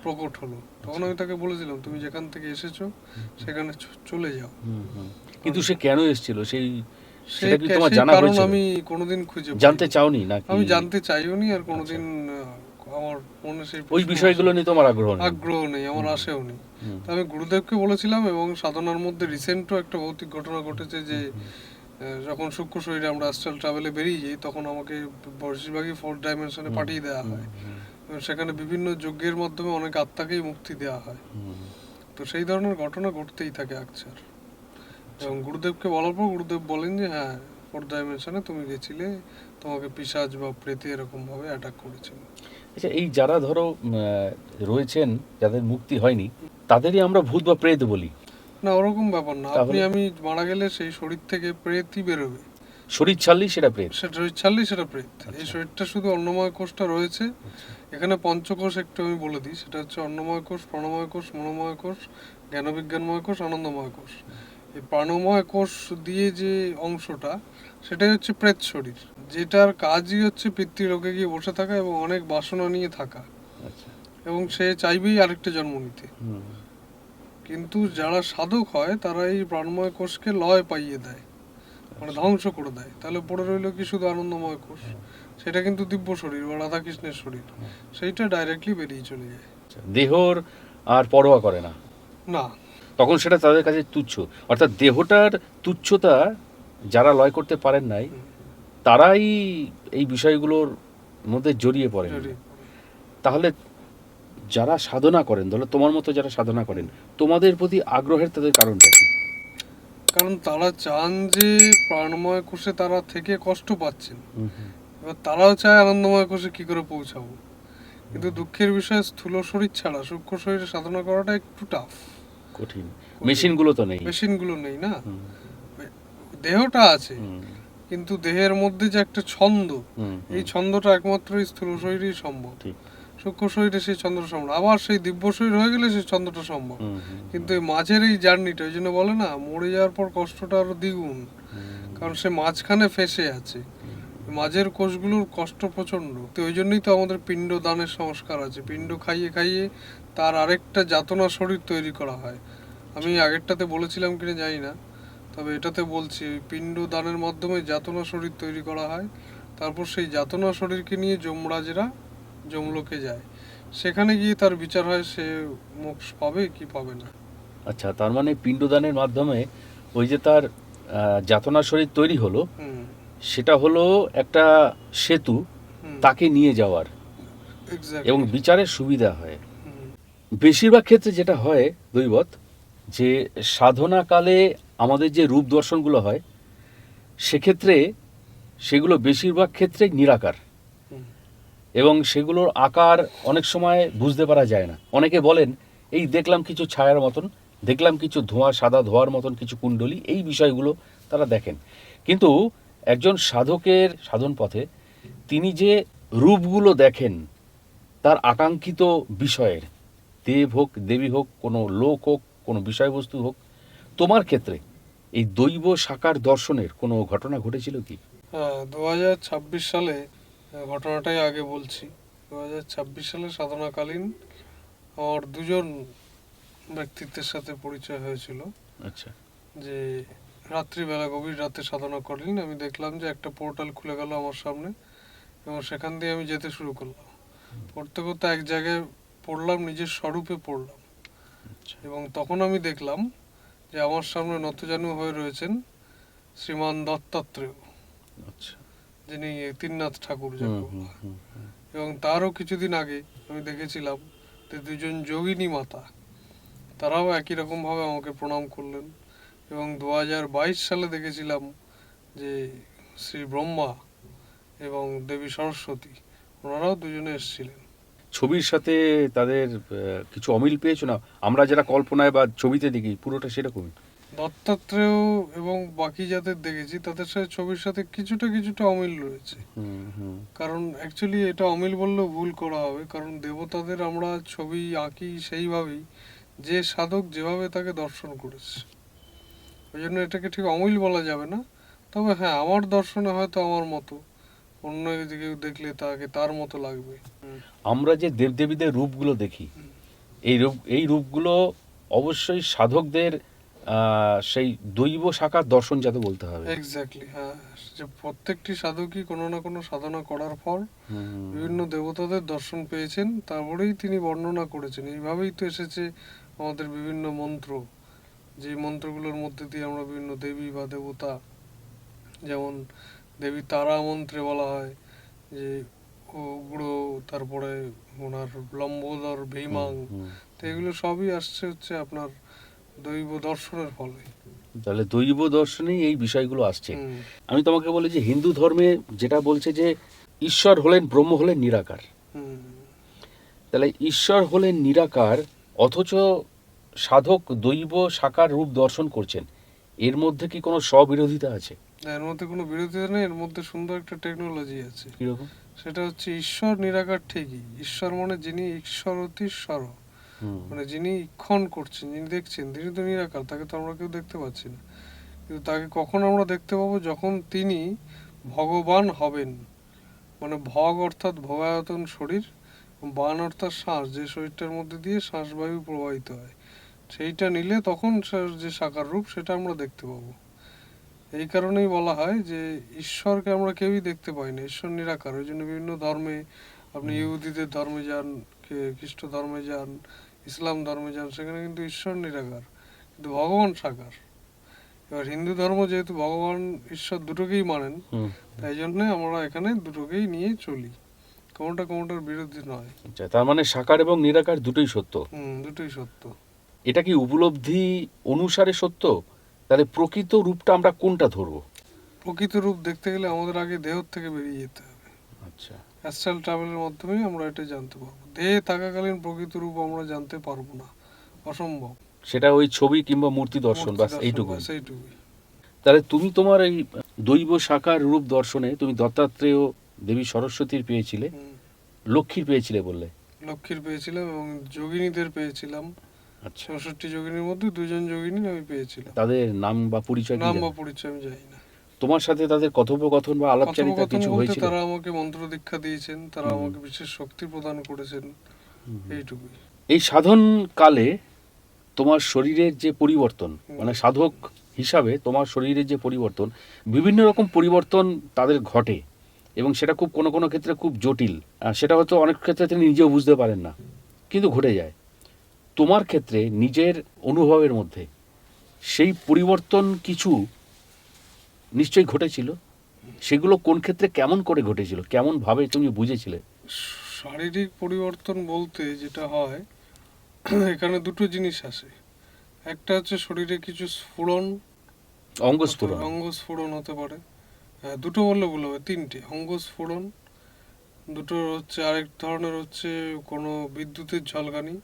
Speaker 1: প্রকট হলো। তখন আমি তাকে বলেছিলাম, তুমি যেখান থেকে এসেছো সেখানে চলে যাও।
Speaker 2: কিন্তু সে কেন এসেছিল সেই
Speaker 1: সেই
Speaker 2: সেটা কি তোমার জানা
Speaker 1: কারণ
Speaker 2: হয়েছিল?
Speaker 1: আমি কোনোদিন খুঁজে
Speaker 2: জানতে
Speaker 1: পাইনি।
Speaker 2: চাওনি নাকি?
Speaker 1: আমি জানতে চাইওনি, আর কোনোদিন আমার মনে সেই
Speaker 2: ওই
Speaker 1: প্রশ্ন
Speaker 2: বিষয়গুলো নিয়ে তোমার আগ্রহ নেই?
Speaker 1: আগ্রহ নেই, আমার আসেও নেই। তো আমি গুরুদেবকে বলেছিলাম, এবং সাধনার মধ্যে রিসেন্টও একটা ভৌতিক ঘটনা ঘটেছে যে যখন সূক্ষ্ম শরীরে আমরা অ্যাস্ট্রাল ট্রাভেলে বেরিয়ে যাই, তখন আমাকে বেশিরভাগই 4th ডাইমেনশনে পাঠিয়ে দেওয়া হয়, এবং সেখানে বিভিন্ন যজ্ঞের মাধ্যমে অনেক আত্মাকেই মুক্তি দেওয়া হয়। তো সেই ধরনের ঘটনা ঘটতেই থাকে আকছার। এবং গুরুদেবকে বলার পর গুরুদেব বলেন যে হ্যাঁ, 4th ডাইমেনশনে তুমি গেছিলে, তোমাকে পিশাচ বা প্রেতে এরকম ভাবে অ্যাটাক করেছিল।
Speaker 2: আচ্ছা, এই যারা ধরো রয়েছেন, যাদের মুক্তি হয়নি, তাদেরই আমরা ভূত বা প্রেত বলি?
Speaker 1: না, ওরকম ব্যাপার না। আপনি
Speaker 2: তাহলে?
Speaker 1: আমি মারা গেলে সেই শরীর থেকে প্রেতই বেরোবে।
Speaker 2: শরীর ছাড়লেই সেটা প্রেত?
Speaker 1: সেটা শরীর ছাড়লেই সেটা প্রেত। এই শরীরটা শুধু অন্নময় কোষটা রয়েছে। এখানে পঞ্চকোষ একটু আমি বলে দিই, সেটা হচ্ছে অন্নময় কোষ, প্রাণময় কোষ, মনোময় কোষ, জ্ঞানবিজ্ঞানময় কোষ, আনন্দময় কোষ। এই প্রাণময় কোষ দিয়ে যে অংশটা, সেটাই হচ্ছে প্রেত শরীর, যেটার কাজই হচ্ছে পিতৃলোকে গিয়ে বসে থাকা এবং অনেক বাসনা নিয়ে থাকা, এবং সে চাইবেই আরেকটা জন্ম নিতে। কিন্তু যারা সাধক হয় তারা এই প্রাণময় কোষকে লয় পাইয়ে দেয়, মানে ধ্বংস করে দেয়। তাহলে পড়ে রইল কি শুধু আনন্দময় কোষ, সেটা কিন্তু দিব্য শরীর বা রাধাকৃষ্ণের শরীর, সেইটা ডাইরেক্টলি বেরিয়ে চলে যায়।
Speaker 2: দেহর আর পরোয়া করে না,
Speaker 1: না,
Speaker 2: তখন সেটা তাদের কাছে তুচ্ছ। অর্থাৎ দেহটার তুচ্ছতা যারা লয় করতে পারেন নাই, তারাই এই বিষয়গুলোর মধ্যে জড়িয়ে পড়েন। তাহলে যারা সাধনা করেন, ধরো তোমার মতো যারা সাধনা করেন, তোমাদের প্রতি আগ্রহের তাদের কারণটা কি?
Speaker 1: কারণ তারা চান যে প্রাণময় কোষে তারা থেকে কষ্ট পাচ্ছেন, এবার তারাও চায় আনন্দময় কোষে কি করে পৌঁছাবো। কিন্তু দুঃখের বিষয়, স্থূল শরীর ছাড়া সূক্ষ্ম শরীরে সাধনা করাটা একটু টাফ,
Speaker 2: কঠিন। মেশিনগুলো তো নেই।
Speaker 1: মেশিনগুলো নেই না, দেহটা আছে, কিন্তু দেহের মধ্যে যে একটা ছন্দ, এই ছন্দটা একমাত্র স্থূল শরীরেই সম্ভব। সূক্ষ্ম শরীরে সেই ছন্দটা সম্ভব, আবার সেই দিব্য শরীর হয়ে গেলে সেই ছন্দটা সম্ভব। কিন্তু এই মাঝের এই জার্নিটা, ওই জন্য বলে না, মরে যাওয়ার পর কষ্টটা আরো দ্বিগুণ, কারণ সে মাঝখানে ফেসে আছে। মাঝের কোষগুলোর কষ্ট প্রচন্ড। তো ওই জন্যই তো আমাদের পিণ্ড দানের সংস্কার আছে, পিণ্ড খাইয়ে খাইয়ে তার আরেকটা যাতনা শরীর তৈরি করা হয়। আমি আগেরটাতে বলেছিলাম কিনা জানি না, তবে এটাতে বলছি, পিণ্ড দানের মাধ্যমে যাতনা শরীর তৈরি করা হয়। তারপর সেই যাতনা শরীরকে নিয়ে যমরাজেরা যমলোকে যায়, সেখানে গিয়ে তার বিচার হয়, সে মোক্ষ পাবে কি পাবে না।
Speaker 2: আচ্ছা, তার মানে পিণ্ডদানের মাধ্যমে ওই যে তার যাতনা শরীর তৈরি হলো, সেটা হলো একটা সেতু তাকে নিয়ে যাওয়ার, এবং বিচারের সুবিধা হয়। বেশিরভাগ ক্ষেত্রে যেটা হয় দৈবত, যে সাধনাকালে আমাদের যে রূপ দর্শনগুলো হয়, সেক্ষেত্রে সেগুলো বেশিরভাগ ক্ষেত্রেই নিরাকার, এবং সেগুলোর আকার অনেক সময় বুঝতে পারা যায় না। অনেকে বলেন, এই দেখলাম কিছু ছায়ার মতন, দেখলাম কিছু ধোঁয়া, সাদা ধোঁয়ার মতন কিছু কুণ্ডলী, এই বিষয়গুলো তারা দেখেন। কিন্তু একজন সাধকের সাধন পথে তিনি যে রূপগুলো দেখেন, তার আকাঙ্ক্ষিত বিষয়ের, দেব হোক, দেবী হোক, কোনো লোক হোক, কোনো বিষয়বস্তু হোক, তোমার ক্ষেত্রে এই দৈব সাকার দর্শনের কোনো ঘটনা ঘটেছিল কি?
Speaker 1: হ্যাঁ, 2026 সালে, ঘটনাটাই আগে বলছি। 2026 সালে সাধনাকালীন আমার দুজন ব্যক্তিত্বের সাথে পরিচয় হয়েছিল।
Speaker 2: আচ্ছা।
Speaker 1: যে রাত্রিবেলা গভীর রাতে সাধনা করলেন, আমি দেখলাম যে একটা পোর্টাল খুলে গেল আমার সামনে, এবং সেখান দিয়ে আমি যেতে শুরু করলাম। পড়তে পড়তে এক জায়গায় পড়লাম, নিজের স্বরূপে পড়লাম, এবং তখন আমি দেখলাম যে আমার সামনে নতজানু হয়ে রয়েছেন শ্রীমান দত্তাত্রেয়,
Speaker 2: আচ্ছা।
Speaker 1: যিনি তিননাথ ঠাকুর যাকে বলা হয়। এবং তারও কিছুদিন আগে আমি দেখেছিলাম যে দুজন যোগিনী মাতা, তারাও একই রকমভাবে আমাকে প্রণাম করলেন। এবং 2022 সালে দেখেছিলাম যে শ্রী ব্রহ্মা এবং দেবী সরস্বতী, ওনারাও দুজনে এসেছিলেন।
Speaker 2: ছবির সাথে তাদের কিছু অমিল পেয়েছো না? আমরা যারা কল্পনায় বা ছবিতে দেখি পুরোটা সেরকমই।
Speaker 1: দত্তাত্রেয় এবং বাকি যাদের দেখেছি তাদের সাথে ছবির সাথে কিছুটা অমিল রয়েছে। কারণ অ্যাকচুয়ালি এটা অমিল বললেও ভুল করা হবে, কারণ দেবতাদের আমরা ছবি আঁকি সেইভাবেই যে সাধক যেভাবে তাকে দর্শন করেছে, ওই জন্য এটাকে ঠিক অমিল বলা যাবে না। তবে হ্যাঁ, আমার দর্শনে হয়তো আমার মতো, অন্য কেউ দেখলে তাকে তার মতো লাগবে।
Speaker 2: আমরা যে দেবদেবীদের রূপগুলো দেখি, এই রূপগুলো অবশ্যই সাধকদের সেই দৈব শাখার দর্শন যাতে বলতে হবে।
Speaker 1: এক্স্যাক্টলি, হ্যাঁ, যে প্রত্যেকটি সাধকই কোনো না কোনো সাধনা করার পর বিভিন্ন দেবতাদের দর্শন পেয়েছেন, তারপরেই তিনি বর্ণনা করেছেন। এইভাবেই তো এসেছে আমাদের বিভিন্ন মন্ত্র, যে মন্ত্রগুলোর মধ্যে দিয়ে আমরা বিভিন্ন দেবী বা দেবতা, যেমন দেবী তারা মন্ত্রে বলা হয় যে উগ্র, তারপরে ওনার লম্বোদর, ভীমাং, তো এগুলো সবই আসছে হচ্ছে আপনার দৈব দর্শনের ফলে।
Speaker 2: তাহলে দৈব দর্শনেই এই বিষয়গুলো আসছে। আমি তোমাকে বলি যে হিন্দু ধর্মে যেটা বলছে যে ঈশ্বর হলেন, ব্রহ্ম হলেন নিরাকার। তাহলে ঈশ্বর হলেন নিরাকার, অথচ সাধক দৈব সাকার রূপ দর্শন করছেন, এর মধ্যে কি কোনো স্ববিরোধিতা আছে?
Speaker 1: এর মধ্যে কোনো বিরোধিতা নেই, এর মধ্যে সুন্দর একটা টেকনোলজি আছে।
Speaker 2: কিরকম?
Speaker 1: সেটা হচ্ছে ঈশ্বর নিরাকার ঠিকই, ঈশ্বর মানে যিনি ঈশ্বরতিশ্বর, মানে যিনি ইক্ষণ করছেন, যিনি দেখছেন, তিনি তো নিরাকার, তাকে তো আমরা কেউ দেখতে পাচ্ছি না। কিন্তু তাকে কখন আমরা দেখতে পাবো? যখন তিনি ভগবান হবেন। মানে ভগ অর্থাৎ ভোগায়তন শরীর, বান অর্থাৎ শ্বাস, যে শরীরটার মধ্যে দিয়ে শ্বাস বায়ু প্রবাহিত হয়, সেইটা নিলে তখন যে সাকার রূপ সেটা আমরা দেখতে পাবো। এই কারণেই বলা হয় যে ঈশ্বরকে আমরা কেউই দেখতে পাই না, ঈশ্বর নিরাকার। ওই জন্য বিভিন্ন ধর্মে, আপনি ইহুদিদের ধর্মে যান, খ্রিস্ট ধর্মে যান, ইসলাম ধর্মে যান, সেখানে কিন্তু ঈশ্বর নিরাকার, কিন্তু ভগবান সাকার। এবার হিন্দু ধর্ম যেহেতু ভগবান ঈশ্বর দুটোকেই মানেন, তাই জন্য আমরা এখানে দুটোকেই নিয়ে চলি, কোনোটার বিরোধী নয়।
Speaker 2: আচ্ছা, তার মানে সাকার এবং নিরাকার দুটোই সত্য।
Speaker 1: দুটোই সত্য।
Speaker 2: এটা কি উপলব্ধি অনুসারে সত্য? তাহলে প্রকৃত রূপটা আমরা কোনটা ধরবো?
Speaker 1: প্রকৃত রূপ দেখতে গেলে আমাদের আগে দেহ থেকে বেরিয়ে যেতে হবে।
Speaker 2: আচ্ছা,
Speaker 1: অ্যাস্ট্রাল ট্রাভেলের মাধ্যমেই আমরা এটা জানতে পারবো। দেহে থাকাকালীন প্রকৃত রূপ আমরা জানতে পারবো না, অসম্ভব।
Speaker 2: সেটা ওই ছবি কিংবা মূর্তি দর্শন, বাস এইটুকু।
Speaker 1: সেইটুকুই।
Speaker 2: তাহলে তুমি তোমার এই দৈব সাকার রূপ দর্শনে তুমি দত্তাত্রেয়, দেবী সরস্বতীর পেয়েছিলে, লক্ষ্মীর পেয়েছিলে বললে।
Speaker 1: লক্ষ্মীর পেয়েছিলাম এবং যোগিনীদের পেয়েছিলাম।
Speaker 2: আচ্ছা,
Speaker 1: 64 যোগিনীর মধ্যে 2জন যোগিনী আমি পেয়েছিলাম।
Speaker 2: তাদের নাম বা পরিচয়?
Speaker 1: নাম বা পরিচয় আমি জানি না।
Speaker 2: তোমার সাথে তাদের কথোপকথন বা আলাপচারিতা কিছু হয়েছিল?
Speaker 1: তারা আমাকে মন্ত্র দীক্ষা দিয়েছেন, তারা আমাকে বিশেষ শক্তি প্রদান করেছেন, এইটুকুই।
Speaker 2: এই সাধন কালে তোমার শরীরের যে পরিবর্তন, মানে সাধক হিসাবে তোমার শরীরের যে পরিবর্তন, বিভিন্ন রকম পরিবর্তন তাদের ঘটে, এবং সেটা খুব কোনো ক্ষেত্রে খুব জটিল। সেটা হয়তো অনেক ক্ষেত্রে তিনি নিজেও বুঝতে পারেন না, কিন্তু ঘটে যায়। তোমার ক্ষেত্রে নিজের অনুভবের মধ্যে সেই পরিবর্তন কিছু নিশ্চয়ই ঘটেছিল। সেগুলো কোন ক্ষেত্রে কেমন করে ঘটেছিল, কেমন ভাবে তুমি বুঝেছিলে?
Speaker 1: শারীরিক পরিবর্তন বলতে যেটা হয়, এখানে দুটো জিনিস আসে। একটা হচ্ছে শরীরে কিছু স্ফুরণ, অঙ্গস্ফুরণ হতে পারে। দুটো বললে ভুল হবে, 3টে অঙ্গস্ফুরণ। দুটো হচ্ছে, আরেক ধরনের হচ্ছে কোনো বিদ্যুতের ঝলকানি।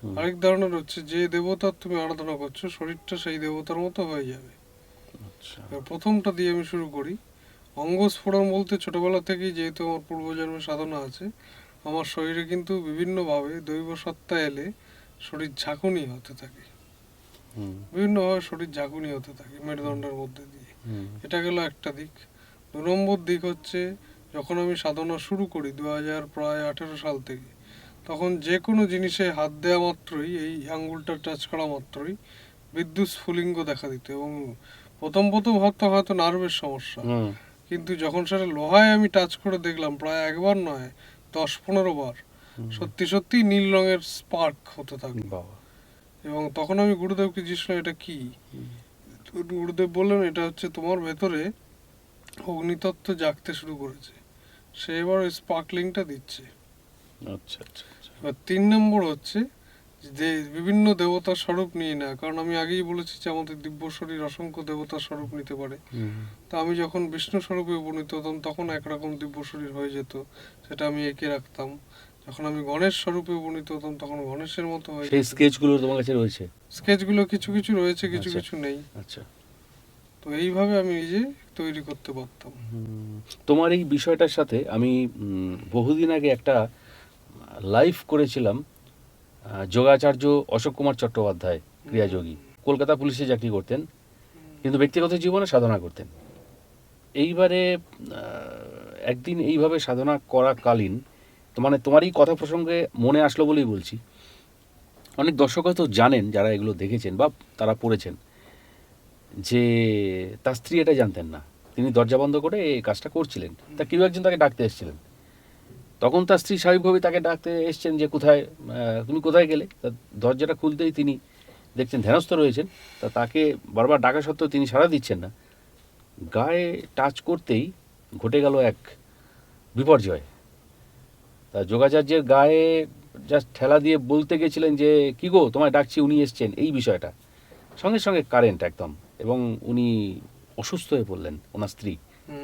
Speaker 1: আরেক ধরনের হচ্ছে যে দেবতার তুমি আরাধনা করছো, শরীরটা সেই দেবতার মতো হয়ে যাবে। প্রথমটা দিয়ে আমি শুরু করি। অঙ্গস্ফুরণ বলতে ছোটবেলা থেকেই, যেহেতু আমার পূর্বজন্মের সাধনা আছে, আমার শরীরে কিন্তু বিভিন্নভাবে দৈব সত্তা এলে শরীর ঝাঁকুনি হতে থাকে, বিভিন্নভাবে শরীর ঝাঁকুনি হতে থাকে মেরুদণ্ডের মধ্যে দিয়ে। এটা গেল একটা দিক। 2 নম্বর দিক হচ্ছে, যখন আমি সাধনা শুরু করি 2018 সাল থেকে, তখন যে কোনো জিনিসে হাত দেওয়া মাত্রই, এই আঙ্গুলটা টাচ করা মাত্রই বিদ্যুৎ স্ফুলিঙ্গ দেখা দিত। এবং প্রথম ভাবতাম হয়তো নার্ভের সমস্যা, কিন্তু যখন সেটা লোহায় আমি টাচ করে দেখলাম, প্রায় একবার নয় 10-15 বার, সত্যি সত্যি নীল রঙের স্পার্ক হতে থাকলো।
Speaker 2: বাবা।
Speaker 1: এবং তখন আমি গুরুদেবকে জিজ্ঞেস করলাম এটা কি। তো গুরুদেব বললেন এটা হচ্ছে তোমার ভেতরে অগ্নিতত্ত্ব জাগতে শুরু করেছে, সে এবার ওই স্পার্কলিংটা দিচ্ছে।
Speaker 2: আচ্ছা আচ্ছা আচ্ছা।
Speaker 1: এবার 3 নম্বর হচ্ছে যে বিভিন্ন দেবতার স্বরূপ নিয়ে না, কারণ আমি আগেই বলেছি যে আমাদের দিব্য শরীর অসংখ্য দেবতার স্বরূপ নিতে পারে। তো আমি যখন বিষ্ণু স্বরূপে উপনীত হতাম তখন একরকম দিব্য শরীর হয়ে যেত, সেটা আমি এঁকে রাখতাম। যখন আমি গণেশ স্বরূপে উপনীত হতাম তখন গণেশের মতো হয়ে
Speaker 2: সেই
Speaker 1: যেত।
Speaker 2: স্কেচগুলো তোমার কাছে রয়েছে?
Speaker 1: স্কেচগুলো কিছু কিছু রয়েছে, কিছু
Speaker 2: আচ্ছা।
Speaker 1: কিছু নেই।
Speaker 2: আচ্ছা।
Speaker 1: তো এইভাবে আমি নিজে তৈরি করতে পারতাম।
Speaker 2: তোমার এই বিষয়টার সাথে আমি বহুদিন আগে একটা লাইভ করেছিলাম। যোগাচার্য অশোক কুমার চট্টোপাধ্যায়, ক্রিয়াযোগী, কলকাতা পুলিশে চাকরি করতেন, কিন্তু ব্যক্তিগত জীবনে সাধনা করতেন। এইবারে একদিন এইভাবে সাধনা করাকালীন মানে তোমার এই কথা প্রসঙ্গে মনে আসলো বলেই বলছি, অনেক দর্শক হয়তো জানেন যারা এগুলো দেখেছেন বা তারা পড়েছেন যে তার স্ত্রী এটা জানতেন না, তিনি দরজা বন্ধ করে এই কাজটা করছিলেন। তা কেউ একজন তাকে ডাকতে এসেছিলেন, তখন তার স্ত্রী স্বাভাবিকভাবে তাকে ডাকতে এসছেন যে কোথায়, তুমি কোথায় গেলে। তা দরজাটা খুলতেই তিনি দেখছেন ধ্যানস্থ রয়েছেন। তা তাকে বারবার ডাকা সত্ত্বেও তিনি সাড়া দিচ্ছেন না। গায়ে টাচ করতেই ঘটে গেল এক বিপর্যয়। তা যোগাচার্যের গায়ে জাস্ট ঠেলা দিয়ে বলতে গেছিলেন যে কি গো তোমায় ডাকছি, উনি এসছেন, এই বিষয়টা। সঙ্গে সঙ্গে কারেন্ট একদম, এবং উনি অসুস্থ হয়ে পড়লেন, ওনার স্ত্রী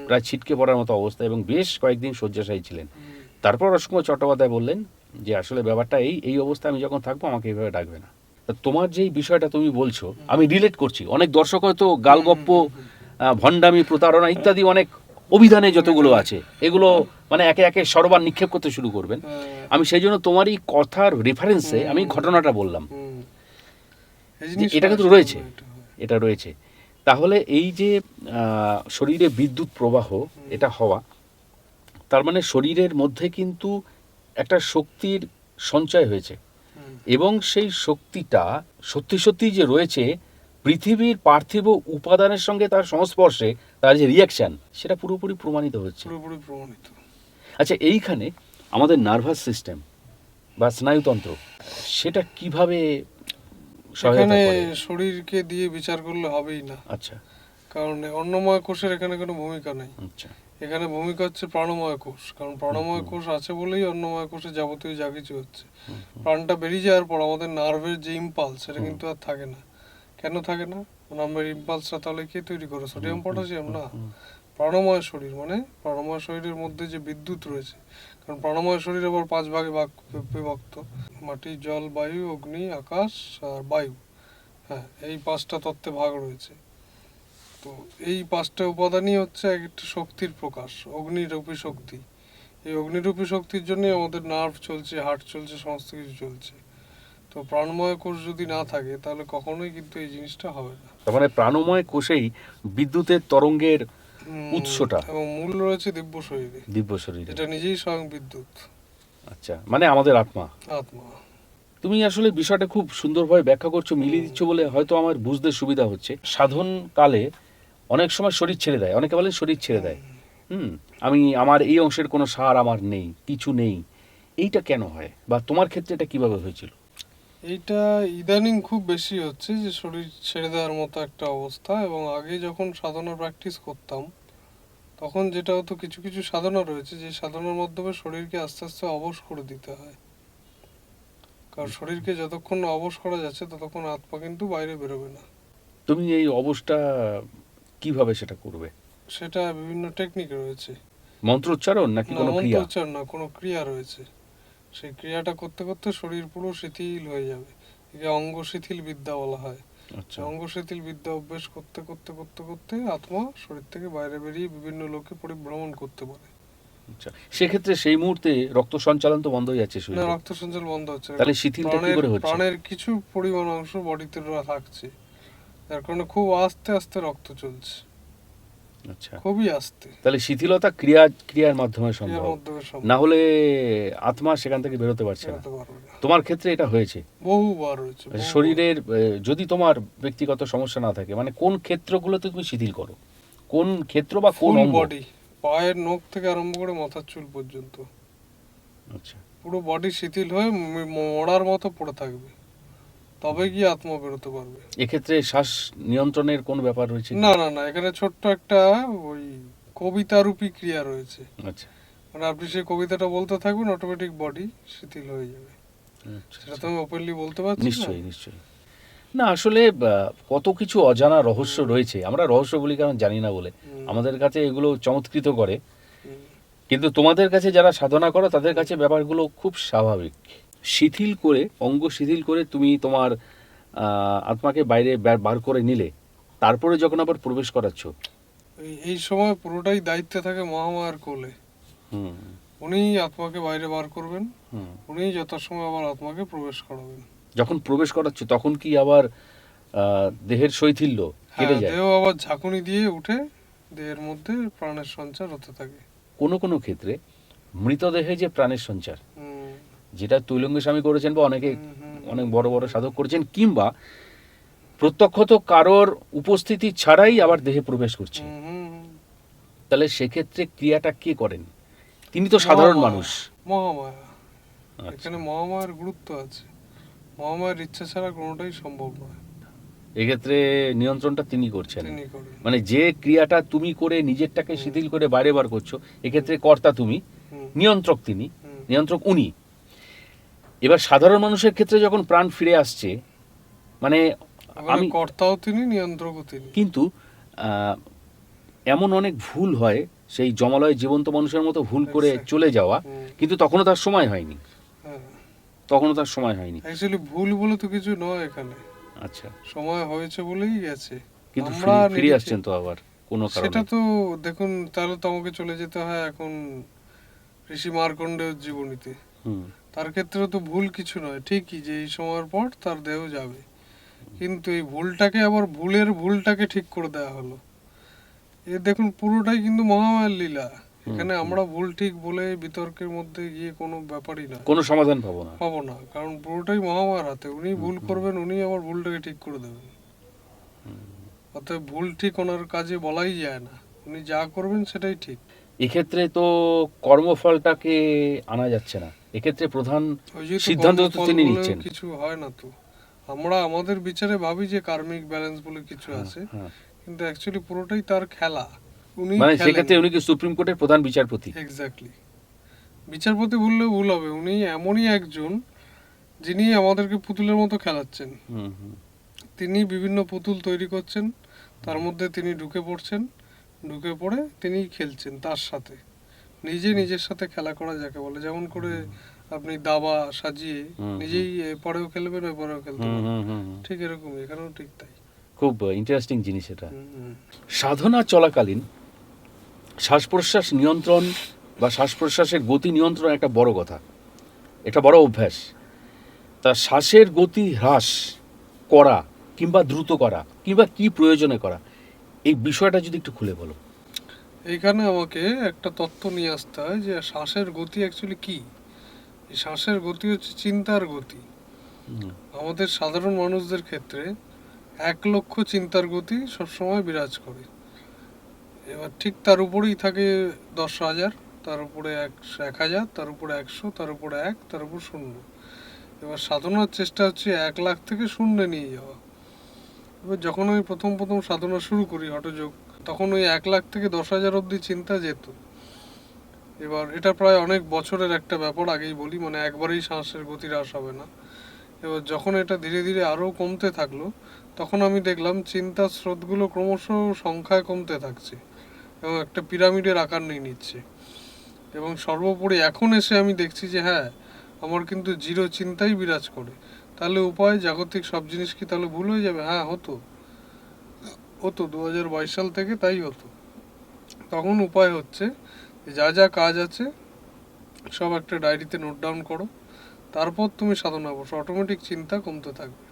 Speaker 2: প্রায় ছিটকে পড়ার মতো অবস্থা, এবং বেশ কয়েকদিন শয্যাশায়ী ছিলেন। তারপর অশোক কুমার চট্টোপাধ্যায় বললেন যে আসলে ব্যাপারটা এই অবস্থা, আমি যখন থাকবো আমাকে এইভাবে ডাকবে না। তা তোমার যেই বিষয়টা তুমি বলছো আমি রিলেট করছি। অনেক দর্শক হয়তো গালগপ্প, ভণ্ডামি, প্রতারণা ইত্যাদি অনেক অভিধানে যতগুলো আছে এগুলো মানে একে একে সরবার নিক্ষেপ করতে শুরু করবেন। আমি সেই জন্য তোমারই কথার রেফারেন্সে আমি ঘটনাটা বললাম যে এটা কিন্তু রয়েছে, এটা রয়েছে। তাহলে এই যে শরীরে বিদ্যুৎ প্রবাহ এটা হওয়া, তার মানে শরীরের মধ্যে কিন্তু একটা শক্তির সঞ্চয় হয়েছে, এবং সেই শক্তিটা সত্যি সত্যি যে রয়েছে পৃথিবীর পার্থিব উপাদানের সঙ্গে তার সংস্পর্শে তার যে রিয়াকশন, সেটা পুরোপুরি প্রমাণিত হচ্ছে।
Speaker 1: পুরোপুরি প্রমাণিত।
Speaker 2: আচ্ছা, এইখানে আমাদের নার্ভাস সিস্টেম বা স্নায়ুতন্ত্র সেটা কিভাবে সহায়তা
Speaker 1: এখানে
Speaker 2: করে?
Speaker 1: শরীরকে দিয়ে বিচার করলে হবেই না,
Speaker 2: আচ্ছা
Speaker 1: কারণ অন্নময় কোষের এখানে কোনো ভূমিকা নেই।
Speaker 2: আচ্ছা।
Speaker 1: এখানে ভূমিকা হচ্ছে প্রাণময় কোষ, কারণ প্রাণময় কোষ আছে বলেই অন্নময় কোষে যাবতীয় যা কিছু হচ্ছে। প্রাণটা বেরিয়ে যাওয়ার পর আমাদের নার্ভের যে ইম্পালস সেটা কিন্তু আর থাকে না। কেন থাকে না? নার্ভের ইম্পালসটা তাহলে কে তৈরি করে? সোডিয়াম পটাশিয়াম না। প্রাণময় শরীর মানে প্রাণময় শরীরের মধ্যে যে বিদ্যুৎ রয়েছে, কারণ প্রাণময় শরীর আবার 5 ভাগে বিভক্ত: মাটি, জল, বায়ু, অগ্নি, আকাশ আর বায়ু। হ্যাঁ, এই 5টা তত্ত্বে ভাগ রয়েছে। তো এই 5টা উপাদানই হচ্ছে একটা শক্তির প্রকাশ, অগ্নিরূপী শক্তি। এই অগ্নিরূপী শক্তির জন্যই আমাদের নার্ভ চলছে, হার্ট চলছে, সমস্ত কিছু চলছে। তো প্রাণময় কোষ যদি না থাকে তাহলে কখনোই কিন্তু এই জিনিসটা হবে না।
Speaker 2: তার মানে প্রাণময় কোষেই বিদ্যুতের তরঙ্গের উৎসটা,
Speaker 1: এবং মূল রয়েছে দিব্য শরীরে,
Speaker 2: দিব্য শরীরে,
Speaker 1: এটা নিজেই স্বয়ং বিদ্যুৎ।
Speaker 2: আচ্ছা, মানে আমাদের আত্মা।
Speaker 1: আত্মা।
Speaker 2: তুমি আসলে বিষয়টা খুব সুন্দরভাবে ব্যাখ্যা করছো, মিলিয়ে দিচ্ছ বলে হয়তো আমার বুঝতে সুবিধা হচ্ছে। সাধন কালে অনেক সময় শরীর ছেড়ে দেয়, অনেকে বলেন শরীর ছেড়ে দেয়। আমি আমার এই অংশের কোনো সার আমার নেই, কিছু নেই, এইটা কেন হয়, বা তোমার ক্ষেত্রে এটা কিভাবে হয়েছিল?
Speaker 1: এইটা ইদানিং খুব বেশি হচ্ছে যে শরীর ছেড়ে দেওয়ার মতো একটা অবস্থা। এবং আগে যখন সাধনা প্র্যাকটিস করতাম তখন যেটা হতো, কিছু কিছু সাধনা রয়েছে যে সাধনার মাধ্যমে শরীরকে আস্তে আস্তে অবশ করে দিতে হয়। কারণ শরীরকে যতক্ষণ না অবশ করা যাচ্ছে ততক্ষণ আত্মা কিন্তু বাইরে বেরোবে না।
Speaker 2: তুমি এই অবস্থা কিভাবে সেটা করবে?
Speaker 1: সেটা বিভিন্ন টেকনিক রয়েছে।
Speaker 2: মন্ত্রোচ্চারণ নাকি
Speaker 1: না,
Speaker 2: কোনো
Speaker 1: মন্ত্র
Speaker 2: ক্রিয়া?
Speaker 1: উচ্চারণ না, কোনো ক্রিয়া রয়েছে। সেই ক্রিয়াটা করতে করতে শরীর পুরো শিথিল হয়ে যাবে। একে অঙ্গ শিথিল বিদ্যা বলা হয়।
Speaker 2: আচ্ছা
Speaker 1: অঙ্গ শিথিল বিদ্যা অভ্যেস করতে করতে করতে করতে আত্মা শরীর থেকে বাইরে বেরিয়ে বিভিন্ন লোকে পরিভ্রমণ করতে পারে।
Speaker 2: আচ্ছা, সেক্ষেত্রে সেই মুহূর্তে রক্ত সঞ্চালন তো বন্ধ হয়ে যাচ্ছে
Speaker 1: না,
Speaker 2: শরীরে,
Speaker 1: রক্ত সঞ্চালন বন্ধ হচ্ছে না।
Speaker 2: তাহলে শিথিলটা কি করে হচ্ছে?
Speaker 1: প্রাণের কিছু পরিমাণ অংশ বডিতে থাকছে, যার কারণে খুব আস্তে আস্তে রক্ত চলছে,
Speaker 2: আচ্ছা,
Speaker 1: খুবই আস্তে।
Speaker 2: তাহলে শিথিলতা ক্রিয়ার মাধ্যমে
Speaker 1: ক্রিয়ার
Speaker 2: সম্ভব,
Speaker 1: মাধ্যমে সম্ভব।
Speaker 2: না হলে আত্মা সেখান থেকে বেরোতে পারছে না।
Speaker 1: বেরোতে পারবে না।
Speaker 2: তোমার ক্ষেত্রে এটা হয়েছে?
Speaker 1: বহুবার হয়েছে। বহুবার।
Speaker 2: শরীরের যদি তোমার ব্যক্তিগত সমস্যা না থাকে, মানে কোন ক্ষেত্রগুলোতে তুমি শিথিল করো, কোন ক্ষেত্র বা কোন
Speaker 1: ফুল
Speaker 2: অঙ্গ?
Speaker 1: বডি, পায়ের নখ থেকে আরম্ভ করে মাথার চুল পর্যন্ত।
Speaker 2: আচ্ছা,
Speaker 1: পুরো বডি শিথিল হয়ে মরার মতো পড়ে থাকবে, তবে গিয়ে আত্মা বেরোতে পারবে।
Speaker 2: এক্ষেত্রে শ্বাস নিয়ন্ত্রণের কোন ব্যাপার রয়েছে?
Speaker 1: না না না, এখানে ছোট্ট একটা ওই কবিতারূপী ক্রিয়া রয়েছে।
Speaker 2: আচ্ছা
Speaker 1: মানে আপনি সেই কবিতাটা বলতে থাকবেন, অটোমেটিক বডি শিথিল হয়ে যাবে।
Speaker 2: আচ্ছা,
Speaker 1: সেটা তো আমি ওপেনলি বলতে পারছি না।
Speaker 2: নিশ্চয়ই নিশ্চয়ই। না আসলে কত কিছু অজানা রহস্য রয়েছে, আমরা রহস্য বলি কারণ জানি না বলে,
Speaker 1: হুম,
Speaker 2: আমাদের কাছে এগুলো চমৎকৃত করে,
Speaker 1: হুম,
Speaker 2: কিন্তু তোমাদের কাছে যারা সাধনা করো তাদের কাছে ব্যাপারগুলো খুব স্বাভাবিক। শিথিল করে, অঙ্গ শিথিল করে তুমি তোমার আত্মাকে বাইরে বার করে নিলে, তারপরে যখন আবার প্রবেশ করাচ্ছ,
Speaker 1: এই সময় পুরোটাই দায়িত্বে থাকে মহামায়ার কোলে।
Speaker 2: হুম
Speaker 1: উনিই আত্মাকে বাইরে বার করবেন,
Speaker 2: হুম,
Speaker 1: উনিই যথাসময় আবার আত্মাকে প্রবেশ করাবেন।
Speaker 2: যখন প্রবেশ করাচ্ছ তখন কি আবার দেহের শৈথিল্য
Speaker 1: হ্যাঁ,
Speaker 2: কেটে যায়?
Speaker 1: দেহ আবার ঝাঁকুনি দিয়ে উঠে দেহের মধ্যে প্রাণের সঞ্চার হতে থাকে।
Speaker 2: কোনো কোনো ক্ষেত্রে মৃতদেহে যে প্রাণের সঞ্চার,
Speaker 1: হুম,
Speaker 2: যেটা তৈলঙ্গ স্বামী করেছেন বা অনেকে
Speaker 1: হুম, হুম,
Speaker 2: অনেক বড় বড় সাধক করেছেন, কিংবা প্রত্যক্ষত কারোর উপস্থিতি ছাড়াই আবার দেহে প্রবেশ করছে,
Speaker 1: হুম, হুম, হুম।
Speaker 2: তাহলে সেক্ষেত্রে ক্রিয়াটা কে করেন? তিনি তো সাধারণ
Speaker 1: মহামায়া,
Speaker 2: মানুষ।
Speaker 1: মহামায়া।
Speaker 2: আচ্ছা,
Speaker 1: এখানে মহামায়ার গুরুত্ব আছে। মহামায়ার ইচ্ছা ছাড়া কোনোটাই সম্ভব নয়।
Speaker 2: এক্ষেত্রে নিয়ন্ত্রণটা তিনি করছেন।
Speaker 1: তিনি করেন।
Speaker 2: মানে যে ক্রিয়াটা তুমি করে নিজেরটাকে
Speaker 1: হুম।
Speaker 2: শিথিল করে বাইরে বার করছো, এক্ষেত্রে কর্তা তুমি,
Speaker 1: হুম,
Speaker 2: নিয়ন্ত্রক তিনি,
Speaker 1: হুম।
Speaker 2: নিয়ন্ত্রক উনি। এবার সাধারণ মানুষের ক্ষেত্রে যখন প্রাণ ফিরে আসছে, মানে
Speaker 1: ওখানে
Speaker 2: আমি
Speaker 1: কর্তাও তিনি, নিয়ন্ত্রকও তিনি।
Speaker 2: কিন্তু আহ, এমন অনেক ভুল হয়, সেই জমালয় জীবন্ত মানুষের মতো ভুল করে
Speaker 1: Exactly.
Speaker 2: চলে যাওয়া,
Speaker 1: হুম,
Speaker 2: কিন্তু তখনও তার সময় হয়নি,
Speaker 1: হ্যাঁ।
Speaker 2: তখনও তার সময় হয়নি।
Speaker 1: অ্যাকচুয়ালি ভুল বলে তো কিছু নয় এখানে,
Speaker 2: আচ্ছা,
Speaker 1: সময় হয়েছে বলেই গেছে।
Speaker 2: কিন্তু
Speaker 1: আমরা
Speaker 2: ফিরে
Speaker 1: নিজেকে,
Speaker 2: আসছেন তো আবার কোনো কারণে।
Speaker 1: সেটা তো দেখুন, তাহলে তো আমাকে চলে যেতে হয় এখন ঋষি মার্কণ্ডেয় জীবনীতে।
Speaker 2: হুম
Speaker 1: তার ক্ষেত্রে তো ভুল কিছু নয়, ঠিকই যে এই সময়ের পর তার দেহ যাবে, কিন্তু এই ভুলটাকে আবার ভুলটাকে ঠিক করে দেওয়া হলো। এ দেখুন পুরোটাই কিন্তু মহামায়ার লীলা। এখানে আমরা ভুল ঠিক বলে বিতর্কের মধ্যে গিয়ে কোনো ব্যাপারই না,
Speaker 2: কোনো সমাধান পাবো না।
Speaker 1: পাবো না, কারণ পুরোটাই মহামায়ার হাতে। উনি ভুল করবেন, উনি আবার ভুলটাকে ঠিক করে দেবেন। অতএব ভুল ঠিক ওনার কাজে বলাই যায় না, উনি যা করবেন সেটাই ঠিক।
Speaker 2: এক্ষেত্রে তো কর্মফলটাকে আনা যাচ্ছে না, এক্ষেত্রে প্রধান
Speaker 1: ওই যে
Speaker 2: সিদ্ধান্ত তো
Speaker 1: কর্মফল
Speaker 2: তিনি
Speaker 1: বলে
Speaker 2: নিচ্ছেন।
Speaker 1: কিছু হয় না তো। আমরা আমাদের বিচারে ভাবি যে কার্মিক ব্যালেন্স বলে কিছু
Speaker 2: হ্যাঁ,
Speaker 1: আছে,
Speaker 2: হ্যাঁ।
Speaker 1: কিন্তু অ্যাকচুয়ালি পুরোটাই তার খেলা। উনি
Speaker 2: মানে
Speaker 1: খেলেন।
Speaker 2: সেক্ষেত্রে উনি কি সুপ্রিম কোর্টের প্রধান বিচারপতি?
Speaker 1: এক্স্যাক্টলি। বিচারপতি বললেও ভুল হবে, উনি এমনই একজন যিনি আমাদেরকে পুতুলের মতো খেলাচ্ছেন।
Speaker 2: হুম হুম
Speaker 1: তিনি বিভিন্ন পুতুল তৈরি করছেন, তার মধ্যে তিনি ঢুকে পড়ছেন, ঢুকে পড়ে তিনি খেলছেন তার সাথে। নিজের সাথে খেলা করা যাকে বলে, যেমন করে আপনি দাবা সাজিয়ে
Speaker 2: হুম,
Speaker 1: নিজেই এপারেও খেলবেন ওপারেও খেলতে
Speaker 2: হুম,
Speaker 1: পারবেন,
Speaker 2: হুম, হুম, হুম।
Speaker 1: ঠিক এরকমই এখানেও ঠিক তাই।
Speaker 2: খুব ইন্টারেস্টিং জিনিস এটা।
Speaker 1: হুম, হুম।
Speaker 2: সাধনা চলাকালীন শ্বাস প্রশ্বাস নিয়ন্ত্রণ বা শ্বাস প্রশ্বাসের গতি নিয়ন্ত্রণ একটা বড় কথা, এটা বড় অভ্যাস। তা শ্বাসের গতি হ্রাস করা কিংবা দ্রুত করা কিংবা কি প্রয়োজনে করা, এই বিষয়টা যদি একটু খুলে বলো।
Speaker 1: এইখানে আমাকে একটা তত্ত্ব নিয়ে আসতে হয় যে শ্বাসের গতি অ্যাকচুয়ালি কি। এই শ্বাসের গতি হচ্ছে চিন্তার গতি।
Speaker 2: হুম,
Speaker 1: আমাদের সাধারণ মানুষদের ক্ষেত্রে 1,00,000 চিন্তার গতি সবসময় বিরাজ করে। এবার ঠিক তার উপরেই থাকে 10,000, তার উপরে 1,000, তার উপরে 100, তার উপরে 1, তার উপর 0। এবার সাধনার চেষ্টা হচ্ছে 1,00,000 থেকে শূন্যে নিয়ে যাওয়া। এবার যখন আমি প্রথম সাধনা শুরু করি হঠযোগ, তখন ওই 1,00,000 থেকে 10,000 অব্দি চিন্তা যেত। এবার এটা প্রায় অনেক বছরের একটা ব্যাপার, আগেই বলি, মানে একবারেই শ্বাসের গতি হ্রাস হবে না। এবার যখন এটা ধীরে ধীরে আরও কমতে থাকলো, তখন আমি দেখলাম চিন্তার স্রোতগুলো ক্রমশ সংখ্যায় কমতে থাকছে এবং একটা পিরামিডের আকার নিয়ে নিচ্ছে। এবং সর্বোপরি এখন এসে আমি দেখছি যে হ্যাঁ, আমার কিন্তু জিরো চিন্তাই বিরাজ করে। তাহলে উপায়, জাগতিক সব জিনিস কি তাহলে ভুল হয়ে যাবে? হ্যাঁ, হতো হতো 2022 সাল থেকে তাই হতো। তখন উপায় হচ্ছে যা যা কাজ আছে সব একটা ডায়েরিতে নোট ডাউন করো, তারপর তুমি সাধনা বসো, অটোমেটিক চিন্তা কমতে থাকবে।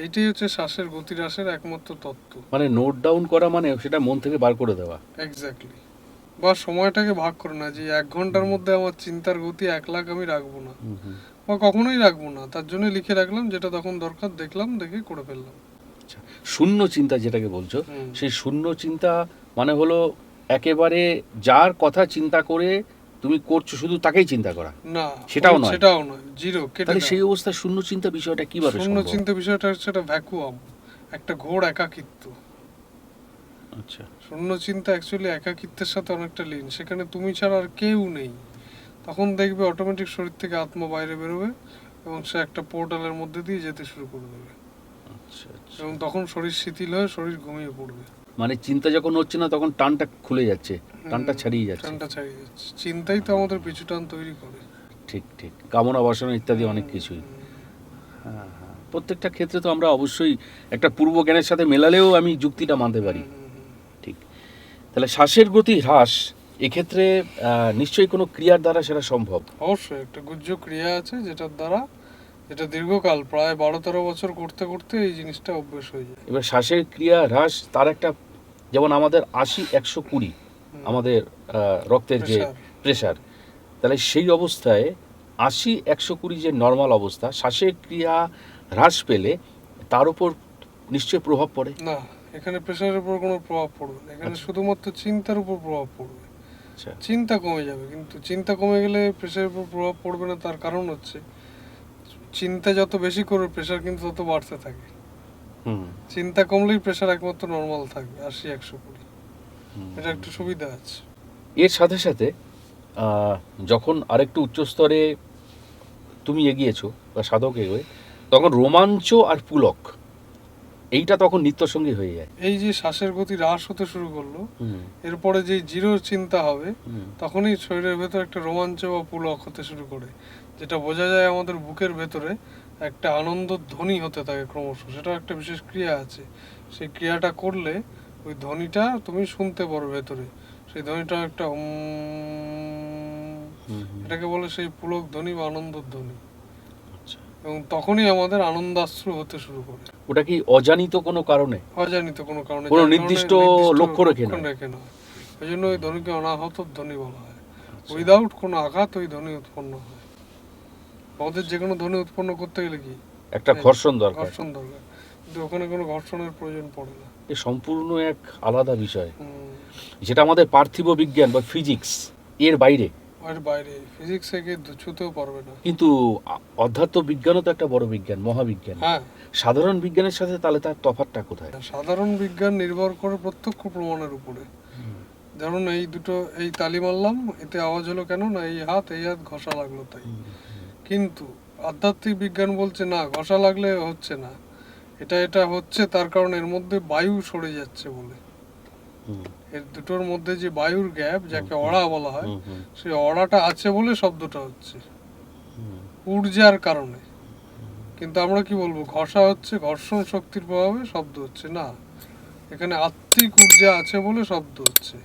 Speaker 1: এইটাই হচ্ছে শ্বাসের গতি হ্রাসের একমাত্র তত্ত্ব।
Speaker 2: মানে নোট ডাউন করা মানে সেটা মন থেকে বার করে দেওয়া।
Speaker 1: এক্স্যাক্টলি। বা সময়টাকে ভাগ করে না যে 1 ঘন্টার মধ্যে আমার চিন্তার গতি 1,00,000 আমি রাখবো না,
Speaker 2: হুম হুম।
Speaker 1: বা কখনোই রাখবো না। তার জন্য লিখে রাখলাম, যেটা তখন দরকার দেখলাম, দেখে করে ফেললাম।
Speaker 2: আচ্ছা, শূন্য চিন্তা যেটাকে বলছো,
Speaker 1: হুম,
Speaker 2: সেই শূন্য চিন্তা মানে হলো একেবারে যার কথা চিন্তা করে তুমি করছো শুধু তাকেই চিন্তা করা,
Speaker 1: না
Speaker 2: সেটাও নয়।
Speaker 1: সেটাও নয়, জিরো, কেটে
Speaker 2: তাহলে
Speaker 1: দাও।
Speaker 2: সেই অবস্থায় শূন্য চিন্তা বিষয়টা কিভাবে
Speaker 1: শূন্য
Speaker 2: সম্ভব?
Speaker 1: চিন্তা বিষয়টা হচ্ছে একটা ভ্যাকুয়াম, একটা ঘোর একাকিত্ব।
Speaker 2: আচ্ছা,
Speaker 1: শূন্য চিন্তা অ্যাকচুয়ালি একাকিত্বের সাথে অনেকটা লিন, সেখানে তুমি ছাড়া আর কেউ নেই। তখন দেখবে অটোমেটিক শরীর থেকে আত্মা বাইরে বেরোবে এবং সে একটা পোর্টালের মধ্যে দিয়ে যেতে শুরু করে দেবে,
Speaker 2: আচ্ছা, আচ্ছা।
Speaker 1: এবং তখন শরীর শিথিল হয়ে শরীর ঘুমিয়ে পড়বে।
Speaker 2: মানে চিন্তা যখন হচ্ছে না তখন টানটা খুলে যাচ্ছে, টানটা ছাড়িয়ে যাচ্ছে।
Speaker 1: টানটা ছাড়িয়ে যাচ্ছে। চিন্তাই তো আমাদের পিছু টান তৈরি করে।
Speaker 2: ঠিক ঠিক, কামনা বাসনা ইত্যাদি অনেক কিছুই। হ্যাঁ হ্যাঁ, প্রত্যেকটা ক্ষেত্রে তো আমরা অবশ্যই একটা পূর্ব জ্ঞানের সাথে মেলালেও আমি যুক্তিটা মানতে পারি। ঠিক। তাহলে শ্বাসের গতি হ্রাস এক্ষেত্রে নিশ্চয়ই কোনো ক্রিয়ার দ্বারা সেটা সম্ভব।
Speaker 1: অবশ্যই একটা গুহ্য ক্রিয়া আছে যেটার দ্বারা, যেটা দীর্ঘকাল প্রায় 12-13 বছর করতে করতে এই জিনিসটা অভ্যেস হয়ে যায়।
Speaker 2: এবার শ্বাসের ক্রিয়া হ্রাস তার একটা, যেমন আমাদের 80-120 আমাদের রক্তের যে
Speaker 1: Pressure।
Speaker 2: প্রেশার, তাহলে সেই অবস্থায় 80-120 যে নর্মাল অবস্থা, শ্বাসের ক্রিয়া হ্রাস পেলে তার উপর নিশ্চয়ই প্রভাব পড়ে।
Speaker 1: না, এখানে প্রেশারের উপর কোনো প্রভাব পড়বে না, এখানে
Speaker 2: আচ্ছা।
Speaker 1: শুধুমাত্র চিন্তার উপর প্রভাব পড়বে।
Speaker 2: আচ্ছা।
Speaker 1: চিন্তা কমে যাবে, কিন্তু চিন্তা কমে গেলে প্রেশারের উপর প্রভাব পড়বে না, তার কারণ হচ্ছে চিন্তা যত বেশি করবে প্রেশার কিন্তু তত বাড়তে থাকে।
Speaker 2: হুম
Speaker 1: চিন্তা কমলেই প্রেশার একমাত্র নর্মাল থাকবে 80-120।
Speaker 2: হুম।
Speaker 1: এটা একটু সুবিধা আছে।
Speaker 2: এর সাথে সাথে যখন আরেকটু উচ্চস্তরে তুমি এগিয়েছো বা সাধক এগোয়, তখন রোমাঞ্চ আর পুলক এইটা তখন নিত্যসঙ্গী হয়ে যায়।
Speaker 1: এই যে শ্বাসের গতি হ্রাস হতে শুরু করলো,
Speaker 2: হুম
Speaker 1: এরপরে যে জিরো চিন্তা হবে,
Speaker 2: হুম
Speaker 1: তখনই শরীরের ভেতর একটা রোমাঞ্চ বা পুলক হতে শুরু করে, যেটা বোঝা যায় আমাদের বুকের ভেতরে একটা আনন্দ ধ্বনি হতে থাকে ক্রমশ। সেটা একটা বিশেষ ক্রিয়া আছে, সেই ক্রিয়াটা করলে ওই ধ্বনিটা তুমি শুনতে পারো ভেতরে। সেই ধ্বনিটা একটা
Speaker 2: হুম হুম।
Speaker 1: এটাকে বলে সেই পুলক ধ্বনি বা আনন্দ ধ্বনি,
Speaker 2: আচ্ছা।
Speaker 1: এবং তখনই আমাদের আনন্দাশ্রু হতে শুরু করে।
Speaker 2: ওটা কি অজানিত কোনো কারণে,
Speaker 1: অজানিত কোনো কারণে,
Speaker 2: কোনো
Speaker 1: যার
Speaker 2: নির্দিষ্ট
Speaker 1: কারণে
Speaker 2: লক্ষ্য রেখে
Speaker 1: লক্ষণ
Speaker 2: নয়?
Speaker 1: রেখে নয়। ওই জন্য ওই ধ্বনিকে অনাহত ধ্বনি বলা হয়।
Speaker 2: আচ্ছা।
Speaker 1: উইদাউট কোনো আঘাত ওই ধ্বনি উৎপন্ন হয়। আমাদের যে কোনো ধ্বনি উৎপন্ন করতে গেলে কি
Speaker 2: একটা ঘর্ষণ দরকার।
Speaker 1: ঘর্ষণ দরকার, কিন্তু ওখানে কোনো ঘর্ষণের প্রয়োজন পড়ে না।
Speaker 2: এ সম্পূর্ণ এক আলাদা বিষয়,
Speaker 1: হুম,
Speaker 2: যেটা আমাদের পার্থিব বিজ্ঞান বা ফিজিক্স এর বাইরে।
Speaker 1: এর বাইরে ফিজিক্স একে ছুঁতেও পারবে না।
Speaker 2: কিন্তু অধ্যাত্ম বিজ্ঞানও তো একটা বড় বিজ্ঞান, মহাবিজ্ঞান।
Speaker 1: হ্যাঁ,
Speaker 2: সাধারণ বিজ্ঞানের সাথে তাহলে তার তফাৎটা কোথায়?
Speaker 1: সাধারণ বিজ্ঞান নির্ভর করে প্রত্যক্ষ প্রমাণের উপরে। ধরুন এই দুটো, এই তালি মারলাম, এতে আওয়াজ হলো কেন না, এই হাত ঘষা লাগলো তাই। কিন্তু আধ্যাত্মিক বিজ্ঞান বলছে না, ঘষা লাগলে হচ্ছে না, এটা হচ্ছে তার কারণ এর মধ্যে বায়ু সরে যাচ্ছে বলে।
Speaker 2: হুম,
Speaker 1: এর দুটোর মধ্যে যে বায়ুর গ্যাপ, যাকে
Speaker 2: হুম,
Speaker 1: অড়া বলা হয়,
Speaker 2: হুম, হুম,
Speaker 1: সেই অড়াটা আছে বলে শব্দটা হচ্ছে,
Speaker 2: হুম,
Speaker 1: ঊর্জার কারণে। কিন্তু আমরা কি বলবো, ঘষা হচ্ছে ঘর্ষণ শক্তির প্রভাবে শব্দ হচ্ছে না, এখানে আত্মিক ঊর্জা আছে বলে শব্দ হচ্ছে,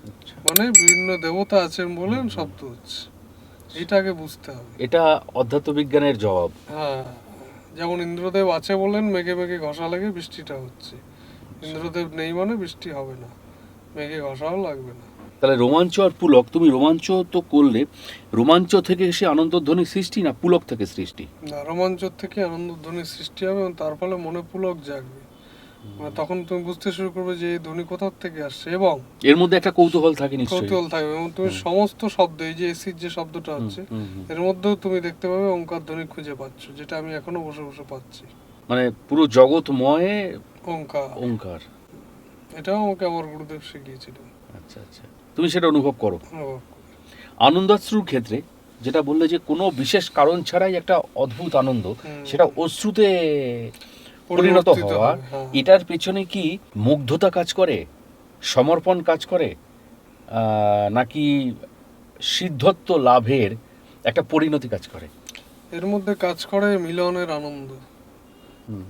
Speaker 2: আচ্ছা।
Speaker 1: মানে বিভিন্ন দেবতা আছেন বলে শব্দ হচ্ছে। এইটাকে বুঝতে হবে।
Speaker 2: এটা অধ্যাত্ম বিজ্ঞানের জবাব।
Speaker 1: হ্যাঁ, যেমন ইন্দ্রদেব আছে বলেন মেঘে মেঘে ঘষা লেগে বৃষ্টিটা হচ্ছে, ইন্দ্রদেব নেই মানে বৃষ্টি হবে না, মেঘে ঘষাও লাগবে না।
Speaker 2: তাহলে রোমাঞ্চ আর পুলক, তুমি রোমাঞ্চ তো করলে, রোমাঞ্চ থেকে এসে আনন্দধ্বনির সৃষ্টি না পুলক থেকে সৃষ্টি?
Speaker 1: না, রোমাঞ্চর থেকে আনন্দধ্বনির সৃষ্টি হবে এবং তার ফলে মনে পুলক জাগবে। মানে তখন তুমি বুঝতে শুরু করবে যে এই ধ্বনি কোথা থেকে আসছে, এবং
Speaker 2: এর মধ্যে একটা কৌতূহল থাকে নিশ্চয়ই।
Speaker 1: কৌতূহল থাকবে, এবং তুমি সমস্ত শব্দ, এই যে এসির যে শব্দটা হচ্ছে, এর মধ্যেও তুমি দেখতে পাবে ওঙ্কার ধ্বনি খুঁজে পাচ্ছ, যেটা আমি এখনো বসে বসে পাচ্ছি।
Speaker 2: মানে পুরো জগৎময়
Speaker 1: ওঙ্কার,
Speaker 2: ওঙ্কার।
Speaker 1: এটাও আমাকে আমার গুরুদেব শিখিয়েছিলেন।
Speaker 2: আচ্ছা আচ্ছা, তুমি সেটা অনুভব করো।
Speaker 1: অনুভব।
Speaker 2: আনন্দাশ্রুর ক্ষেত্রে যেটা বললে যে কোনো বিশেষ কারণ ছাড়াই একটা অদ্ভুত আনন্দ, সেটা অশ্রুতে পরিণত হওয়া,
Speaker 1: হ্যাঁ।
Speaker 2: এটার পেছনে কি মুগ্ধতা কাজ করে, সমর্পণ কাজ করে, নাকি সিদ্ধত্ব লাভের একটা পরিণতি কাজ করে?
Speaker 1: এর মধ্যে কাজ করে মিলনের আনন্দ।
Speaker 2: হুম,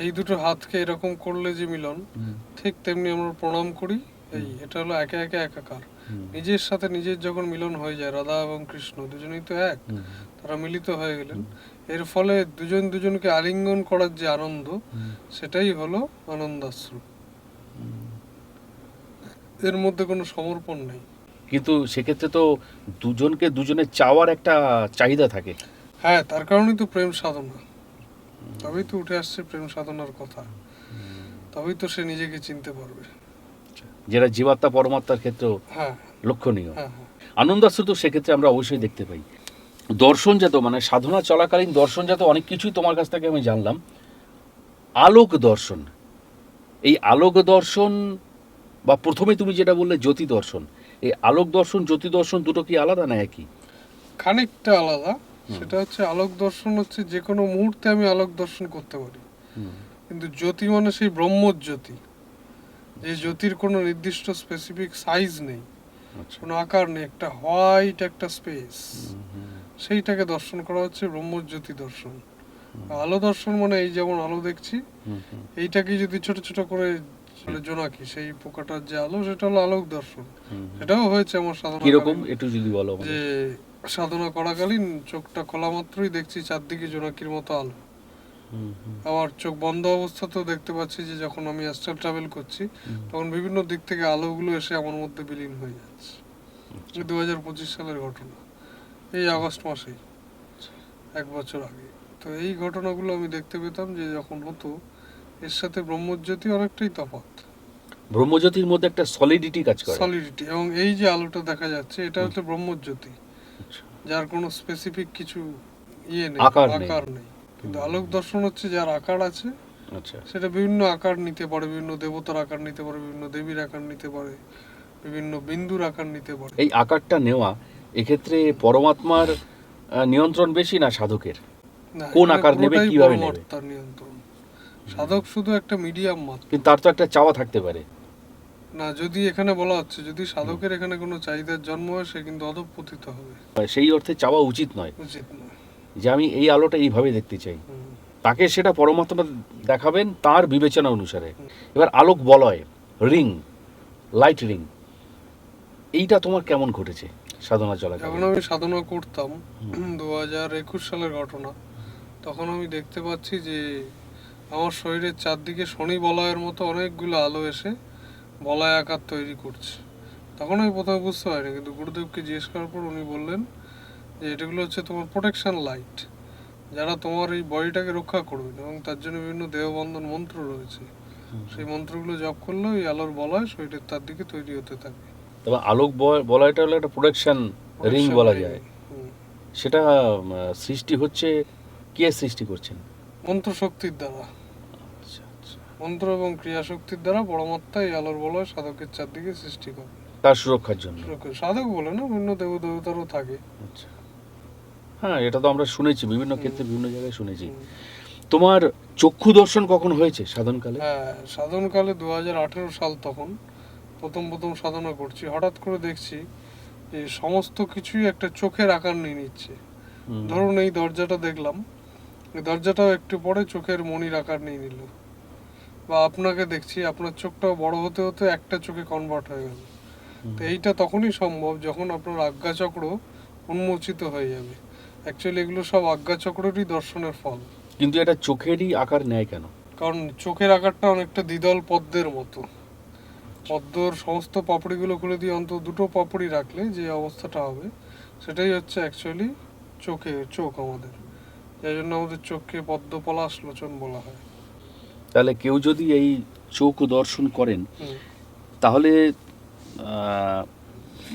Speaker 1: এই দুটো হাতকে এরকম করলে যে মিলন,
Speaker 2: হুম,
Speaker 1: ঠিক তেমনি আমরা প্রণাম করি। এটা হলো একে একে একাকার।
Speaker 2: হুম,
Speaker 1: নিজের সাথে নিজের যখন মিলন হয়ে যায়, রাধা এবং কৃষ্ণ দুজনেই তো এক,
Speaker 2: হুম,
Speaker 1: তারা মিলিত হয়ে গেলেন। এর ফলে দুজন দুজনকে আলিঙ্গন করার যে আনন্দ, সেটাই হলো আনন্দাশ্রু। এর মধ্যে কোনো সমর্পণ নেই।
Speaker 2: কিন্তু সেক্ষেত্রে তো দুজনকে দুজনের চাওয়ার একটা চাহিদা থাকে।
Speaker 1: হ্যাঁ, তার কারণেই তো প্রেম সাধনা, তবেই তো উঠে আসছে প্রেম সাধনার কথা, তবেই তো সে নিজেকে চিনতে পারবে।
Speaker 2: যেটা জীবাত্মা পরমাত্মার ক্ষেত্রেও
Speaker 1: হ্যাঁ
Speaker 2: লক্ষণীয়।
Speaker 1: হ্যাঁ হ্যাঁ।
Speaker 2: আনন্দাশ্রু তো সেক্ষেত্রে আমরা অবশ্যই দেখতে পাই। দর্শনজাত মানে সাধনা চলাকালীন দর্শনজাত অনেক কিছুই তোমার কাছ থেকে আমি জানলাম। আলোক দর্শন, এই আলোক দর্শন বা প্রথমে তুমি যেটা বললে জ্যোতি দর্শন, এই আলোক দর্শন জ্যোতি দর্শন দুটো কি আলাদা না একই?
Speaker 1: খানিকটা আলাদা। সেটা হচ্ছে আলোক দর্শন হচ্ছে যে কোনো মুহূর্তে আমি আলোক দর্শন করতে পারি, কিন্তু জ্যোতি মানে সেই ব্রহ্মজ্যোতি, যে জ্যোতির কোনো নির্দিষ্ট স্পেসিফিক সাইজ নেই,
Speaker 2: আচ্ছা।
Speaker 1: কোনো আকার নেই, একটা হোয়াইট একটা স্পেস, সেইটাকে দর্শন করা হচ্ছে ব্রহ্মজ্যোতি দর্শন। আলো দর্শন মানে এই যেমন আলো দেখছি, এইটাকে যদি ছোট ছোট করে জোনাকি, সেই পোকাটার যে আলো, সেটা হলো আলোক দর্শন। সেটাও হয়েছে আমার সাধনা।
Speaker 2: কিরকম একটু যদি বলো।
Speaker 1: যে সাধনা করাকালীন চোখটা খোলা মাত্রই দেখছি চারদিকে জোনাকির মতো আলো। আবার চোখ বন্ধ অবস্থাতেও দেখতে পাচ্ছি যে যখন আমি অ্যাস্ট্রাল ট্রাভেল করছি, তখন বিভিন্ন দিক থেকে আলোগুলো এসে আমার মধ্যে বিলীন হয়ে যাচ্ছে। 2025 সালের ঘটনা, এই আগস্ট মাসেই, 1 বছর আগে। তো এই ঘটনাগুলো আমি দেখতে পেতাম যে যখন হতো, এর সাথে ব্রহ্মজ্যোতি অনেকটাই তফাৎ।
Speaker 2: ব্রহ্মজ্যোতির মধ্যে একটা সলিডিটি কাজ করে,
Speaker 1: সলিডিটি। এবং এই যে আলোটা দেখা যাচ্ছে, এটা হচ্ছে ব্রহ্মজ্যোতি, যার কোনো স্পেসিফিক কিছু ইয়ে নেই, আকার নেই। কিন্তু আলোক দর্শন হচ্ছে যার আকার আছে।
Speaker 2: আচ্ছা।
Speaker 1: সেটা বিভিন্ন আকার নিতে পারে, বিভিন্ন দেবতার আকার নিতে পারে, বিভিন্ন দেবীর আকার নিতে পারে, বিভিন্ন বিন্দুর আকার নিতে পারে।
Speaker 2: এই আকারটা নেওয়া এক্ষেত্রে পরমাত্মার নিয়ন্ত্রণ বেশি না সাধকের?
Speaker 1: না,
Speaker 2: কোন
Speaker 1: এখানে
Speaker 2: আকার নেবে,
Speaker 1: পুরোটাই
Speaker 2: কিভাবে নেবে?
Speaker 1: পরমাত্মার নিয়ন্ত্রণ। সাধক শুধু একটা মিডিয়াম মাত্র।
Speaker 2: কিন্তু তার তো একটা চাওয়া থাকতে পারে
Speaker 1: না, যদি এখানে বলা হচ্ছে যদি সাধকের এখানে কোনো চাহিদার জন্ম হয়, সে কিন্তু অধঃপতিত হবে।
Speaker 2: সেই অর্থে চাওয়া উচিত নয়
Speaker 1: উচিত নয়।
Speaker 2: যে আমি এই আলোটা এইভাবে দেখতে চাই।
Speaker 1: হুম।
Speaker 2: তাকে সেটা পরমাত্মা দেখাবেন তার বিবেচনা অনুসারে। এবার আলোক বলয়, রিং, লাইট রিং, এইটা তোমার কেমন ঘটেছে সাধনা
Speaker 1: যখন
Speaker 2: চলাকালীন?
Speaker 1: আমি সাধনা করতাম, 2021 সালের ঘটনা, তখন আমি দেখতে পাচ্ছি যে আমার শরীরের চারদিকে শনি বলয়ের মতো অনেকগুলো আলো এসে বলয় আকার তৈরি করছে। তখন আমি প্রথমে বুঝতে পারিনি, কিন্তু গুরুদেবকে জিজ্ঞেস করার পর উনি বললেন যে এটাগুলো হচ্ছে তোমার প্রোটেকশন লাইট, যারা তোমার এই বডিটাকে রক্ষা করবেন, এবং তার জন্য বিভিন্ন দেহবন্ধন মন্ত্র রয়েছে। সেই মন্ত্রগুলো জপ করলে ওই আলোর বলয় শরীরের তার দিকে তৈরি হতে থাকে।
Speaker 2: তবে আলোক বলয়টা হলো একটা প্রোটেকশন রিং বলা যায়। সেটা সৃষ্টি হচ্ছে, কে সৃষ্টি করছেন?
Speaker 1: মন্ত্র শক্তির দ্বারা। মন্ত্র এবং ক্রিয়া শক্তির দ্বারা পরমাত্মা এই আলোর বলয় সাধকের চারদিকে সৃষ্টি করে
Speaker 2: তার সুরক্ষার জন্য।
Speaker 1: সাধক বলে না, বিভিন্ন দেবতারও থাকে।
Speaker 2: আচ্ছা। হ্যাঁ, এটা তো আমরা শুনেছি বিভিন্ন ক্ষেত্রে, বিভিন্ন জায়গায় শুনেছি। তোমার চক্ষু দর্শন কখন হয়েছে সাধনকালে?
Speaker 1: হ্যাঁ, সাধনকালে 2018 সাল, তখন প্রথম সাধনা করছি। হঠাৎ করে দেখছি যে সমস্ত কিছুই একটা চোখের আকার নিয়ে নিচ্ছে। ধরুন এই দরজাটা দেখলাম, এই দরজাটাও একটু পরে চোখের মণির আকার নিয়ে নিল। বা আপনাকে দেখছি, আপনার চোখটাও বড় হতে হতে একটা চোখে কনভার্ট হয়ে গেল। তো এইটা তখনই সম্ভব যখন আপনার আজ্ঞাচক্র উন্মোচিত হয়ে যাবে। অ্যাকচুয়ালি এগুলো সব আজ্ঞাচক্রেরই দর্শনের ফল।
Speaker 2: কিন্তু এটা চোখেরই আকার নেয় কেন?
Speaker 1: কারণ চোখের আকারটা অনেকটা দ্বিদল পদ্মের মতো। পদ্মর সমস্ত পাপড়িগুলো খুলে দিয়ে অন্তত দুটো পাপড়ি রাখলে যে অবস্থাটা হবে, সেটাই হচ্ছে অ্যাকচুয়ালি চোখ আমাদের। এই জন্য আমাদের চোখকে পদ্মপলাশ লোচন বলা হয়।
Speaker 2: তাহলে কেউ যদি এই চোখ দর্শন করেন, তাহলে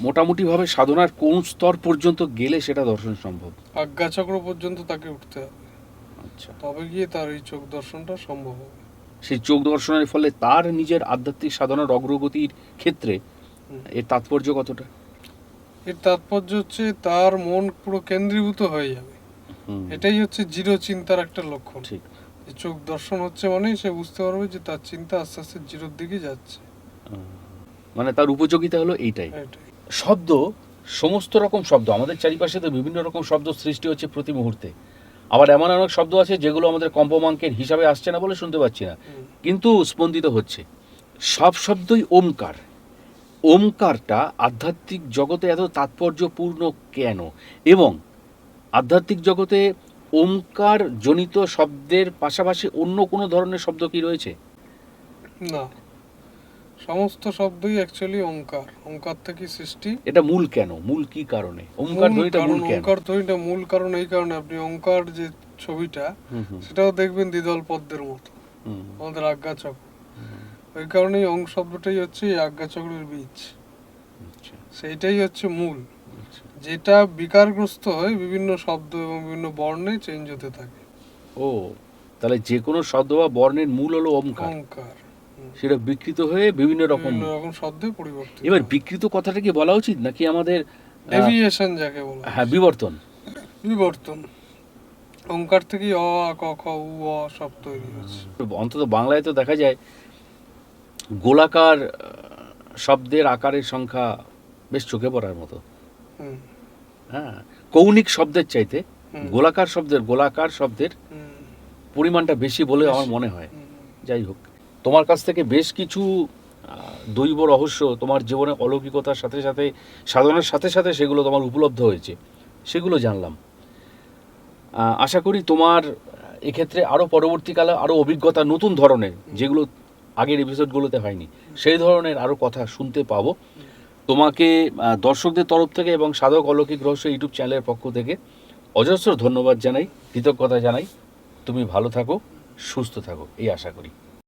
Speaker 2: মোটামুটিভাবে সাধনার কোন স্তর পর্যন্ত গেলে সেটা দর্শন সম্ভব?
Speaker 1: আজ্ঞাচক্র পর্যন্ত তাকে উঠতে হবে।
Speaker 2: আচ্ছা।
Speaker 1: তবে গিয়ে তার এই চোখ দর্শনটা সম্ভব হবে।
Speaker 2: সেই চোখ দর্শনের ফলে তার নিজের আধ্যাত্মিক সাধনার অগ্রগতির ক্ষেত্রে এর তাৎপর্য কতটা?
Speaker 1: এর তাৎপর্য হচ্ছে তার মন পুরো কেন্দ্রীভূত হয়ে যাবে। এটাই হচ্ছে জিরো চিন্তার একটা লক্ষণ।
Speaker 2: ঠিক।
Speaker 1: চোখ দর্শন হচ্ছে মানে সে বুঝতে পারবে যে তার চিন্তা আস্তে আস্তে জিরোর দিকে যাচ্ছে।
Speaker 2: মানে তার উপযোগিতা হলো এইটাই। শব্দ, সমস্ত রকম শব্দ, আমাদের চারিপাশে তো বিভিন্ন রকম শব্দ সৃষ্টি হচ্ছে প্রতি মুহূর্তে। আবার এমন অনেক শব্দ আছে যেগুলো আমাদের কম্পমাঙ্কের হিসাবে আসছে না বলে শুনতে পাচ্ছি না, কিন্তু স্পন্দিত হচ্ছে। সব শব্দই ওমকার। ওমকারটা আধ্যাত্মিক জগতে এত তাৎপর্যপূর্ণ কেন? এবং আধ্যাত্মিক জগতে ওমকার জনিত শব্দের পাশাপাশি অন্য কোনো ধরনের শব্দ কি রয়েছে?
Speaker 1: না, সমস্ত শব্দই অ্যাকচুয়ালি ওমকার। ওমকার থেকে সৃষ্টি।
Speaker 2: এটা মূল কেন? মূল কি কারণে ওমকার ধ্বনিটা মূল কেন?
Speaker 1: ওমকার ধ্বনিটা মূল কারণ এই কারণে, আপনি ওমকার যে ছবিটা, সেটাও দেখবেন দ্বিদল পদ্মের মতো, আমাদের আজ্ঞাচক্র। ওই কারণেই ওং শব্দটাই হচ্ছে এই আজ্ঞাচক্রের বীজ। সেইটাই হচ্ছে মূল। যেটা বিকারগ্রস্ত হয় বিভিন্ন শব্দ এবং বিভিন্ন বর্ণে চেঞ্জ হতে থাকে।
Speaker 2: ও, তাহলে যে কোনো শব্দ বা বর্ণের মূল হলো ওমকার,
Speaker 1: ওঙ্কার
Speaker 2: সেটা বিকৃত হয়ে বিভিন্ন রকম।
Speaker 1: বিভিন্ন রকম শব্দে পরিবর্তিত
Speaker 2: এবার
Speaker 1: হয়।
Speaker 2: বিকৃত কথাটা কি বলা উচিত নাকি আমাদের
Speaker 1: ডেভিয়েশন যাকে বলা হয়।
Speaker 2: হ্যাঁ, বিবর্তন?
Speaker 1: বিবর্তন। ওঙ্কার থেকেই অ আ ক খ উ অ সব তৈরি হয়েছে।
Speaker 2: অন্তত বাংলায় তো দেখা যায় গোলাকার শব্দের আকারের সংখ্যা বেশ চোখে পড়ার মতো।
Speaker 1: হুম,
Speaker 2: হ্যাঁ, কৌণিক শব্দের চাইতে
Speaker 1: হুম,
Speaker 2: গোলাকার শব্দের
Speaker 1: হুম,
Speaker 2: পরিমাণটা বেশি বলে আমার
Speaker 1: বেশি।
Speaker 2: মনে হয়।
Speaker 1: হুম,
Speaker 2: যাই হোক, তোমার কাছ থেকে বেশ কিছু দৈব রহস্য, তোমার জীবনে অলৌকিকতার সাথে সাথে সাধনার সাথে সাথে সেগুলো তোমার উপলব্ধ হয়েছে, সেগুলো জানলাম। আশা করি তোমার এক্ষেত্রে আরও পরবর্তীকালে আরও অভিজ্ঞতা নতুন ধরনের, যেগুলো আগের এপিসোডগুলোতে হয়নি, সেই ধরনের আরও কথা শুনতে পাবো। তোমাকে দর্শকদের তরফ থেকে এবং সাধক অলৌকিক রহস্য ইউটিউব চ্যানেলের পক্ষ থেকে অজস্র ধন্যবাদ জানাই, কৃতজ্ঞতা জানাই। তুমি ভালো থাকো, সুস্থ থাকো, এই আশা করি।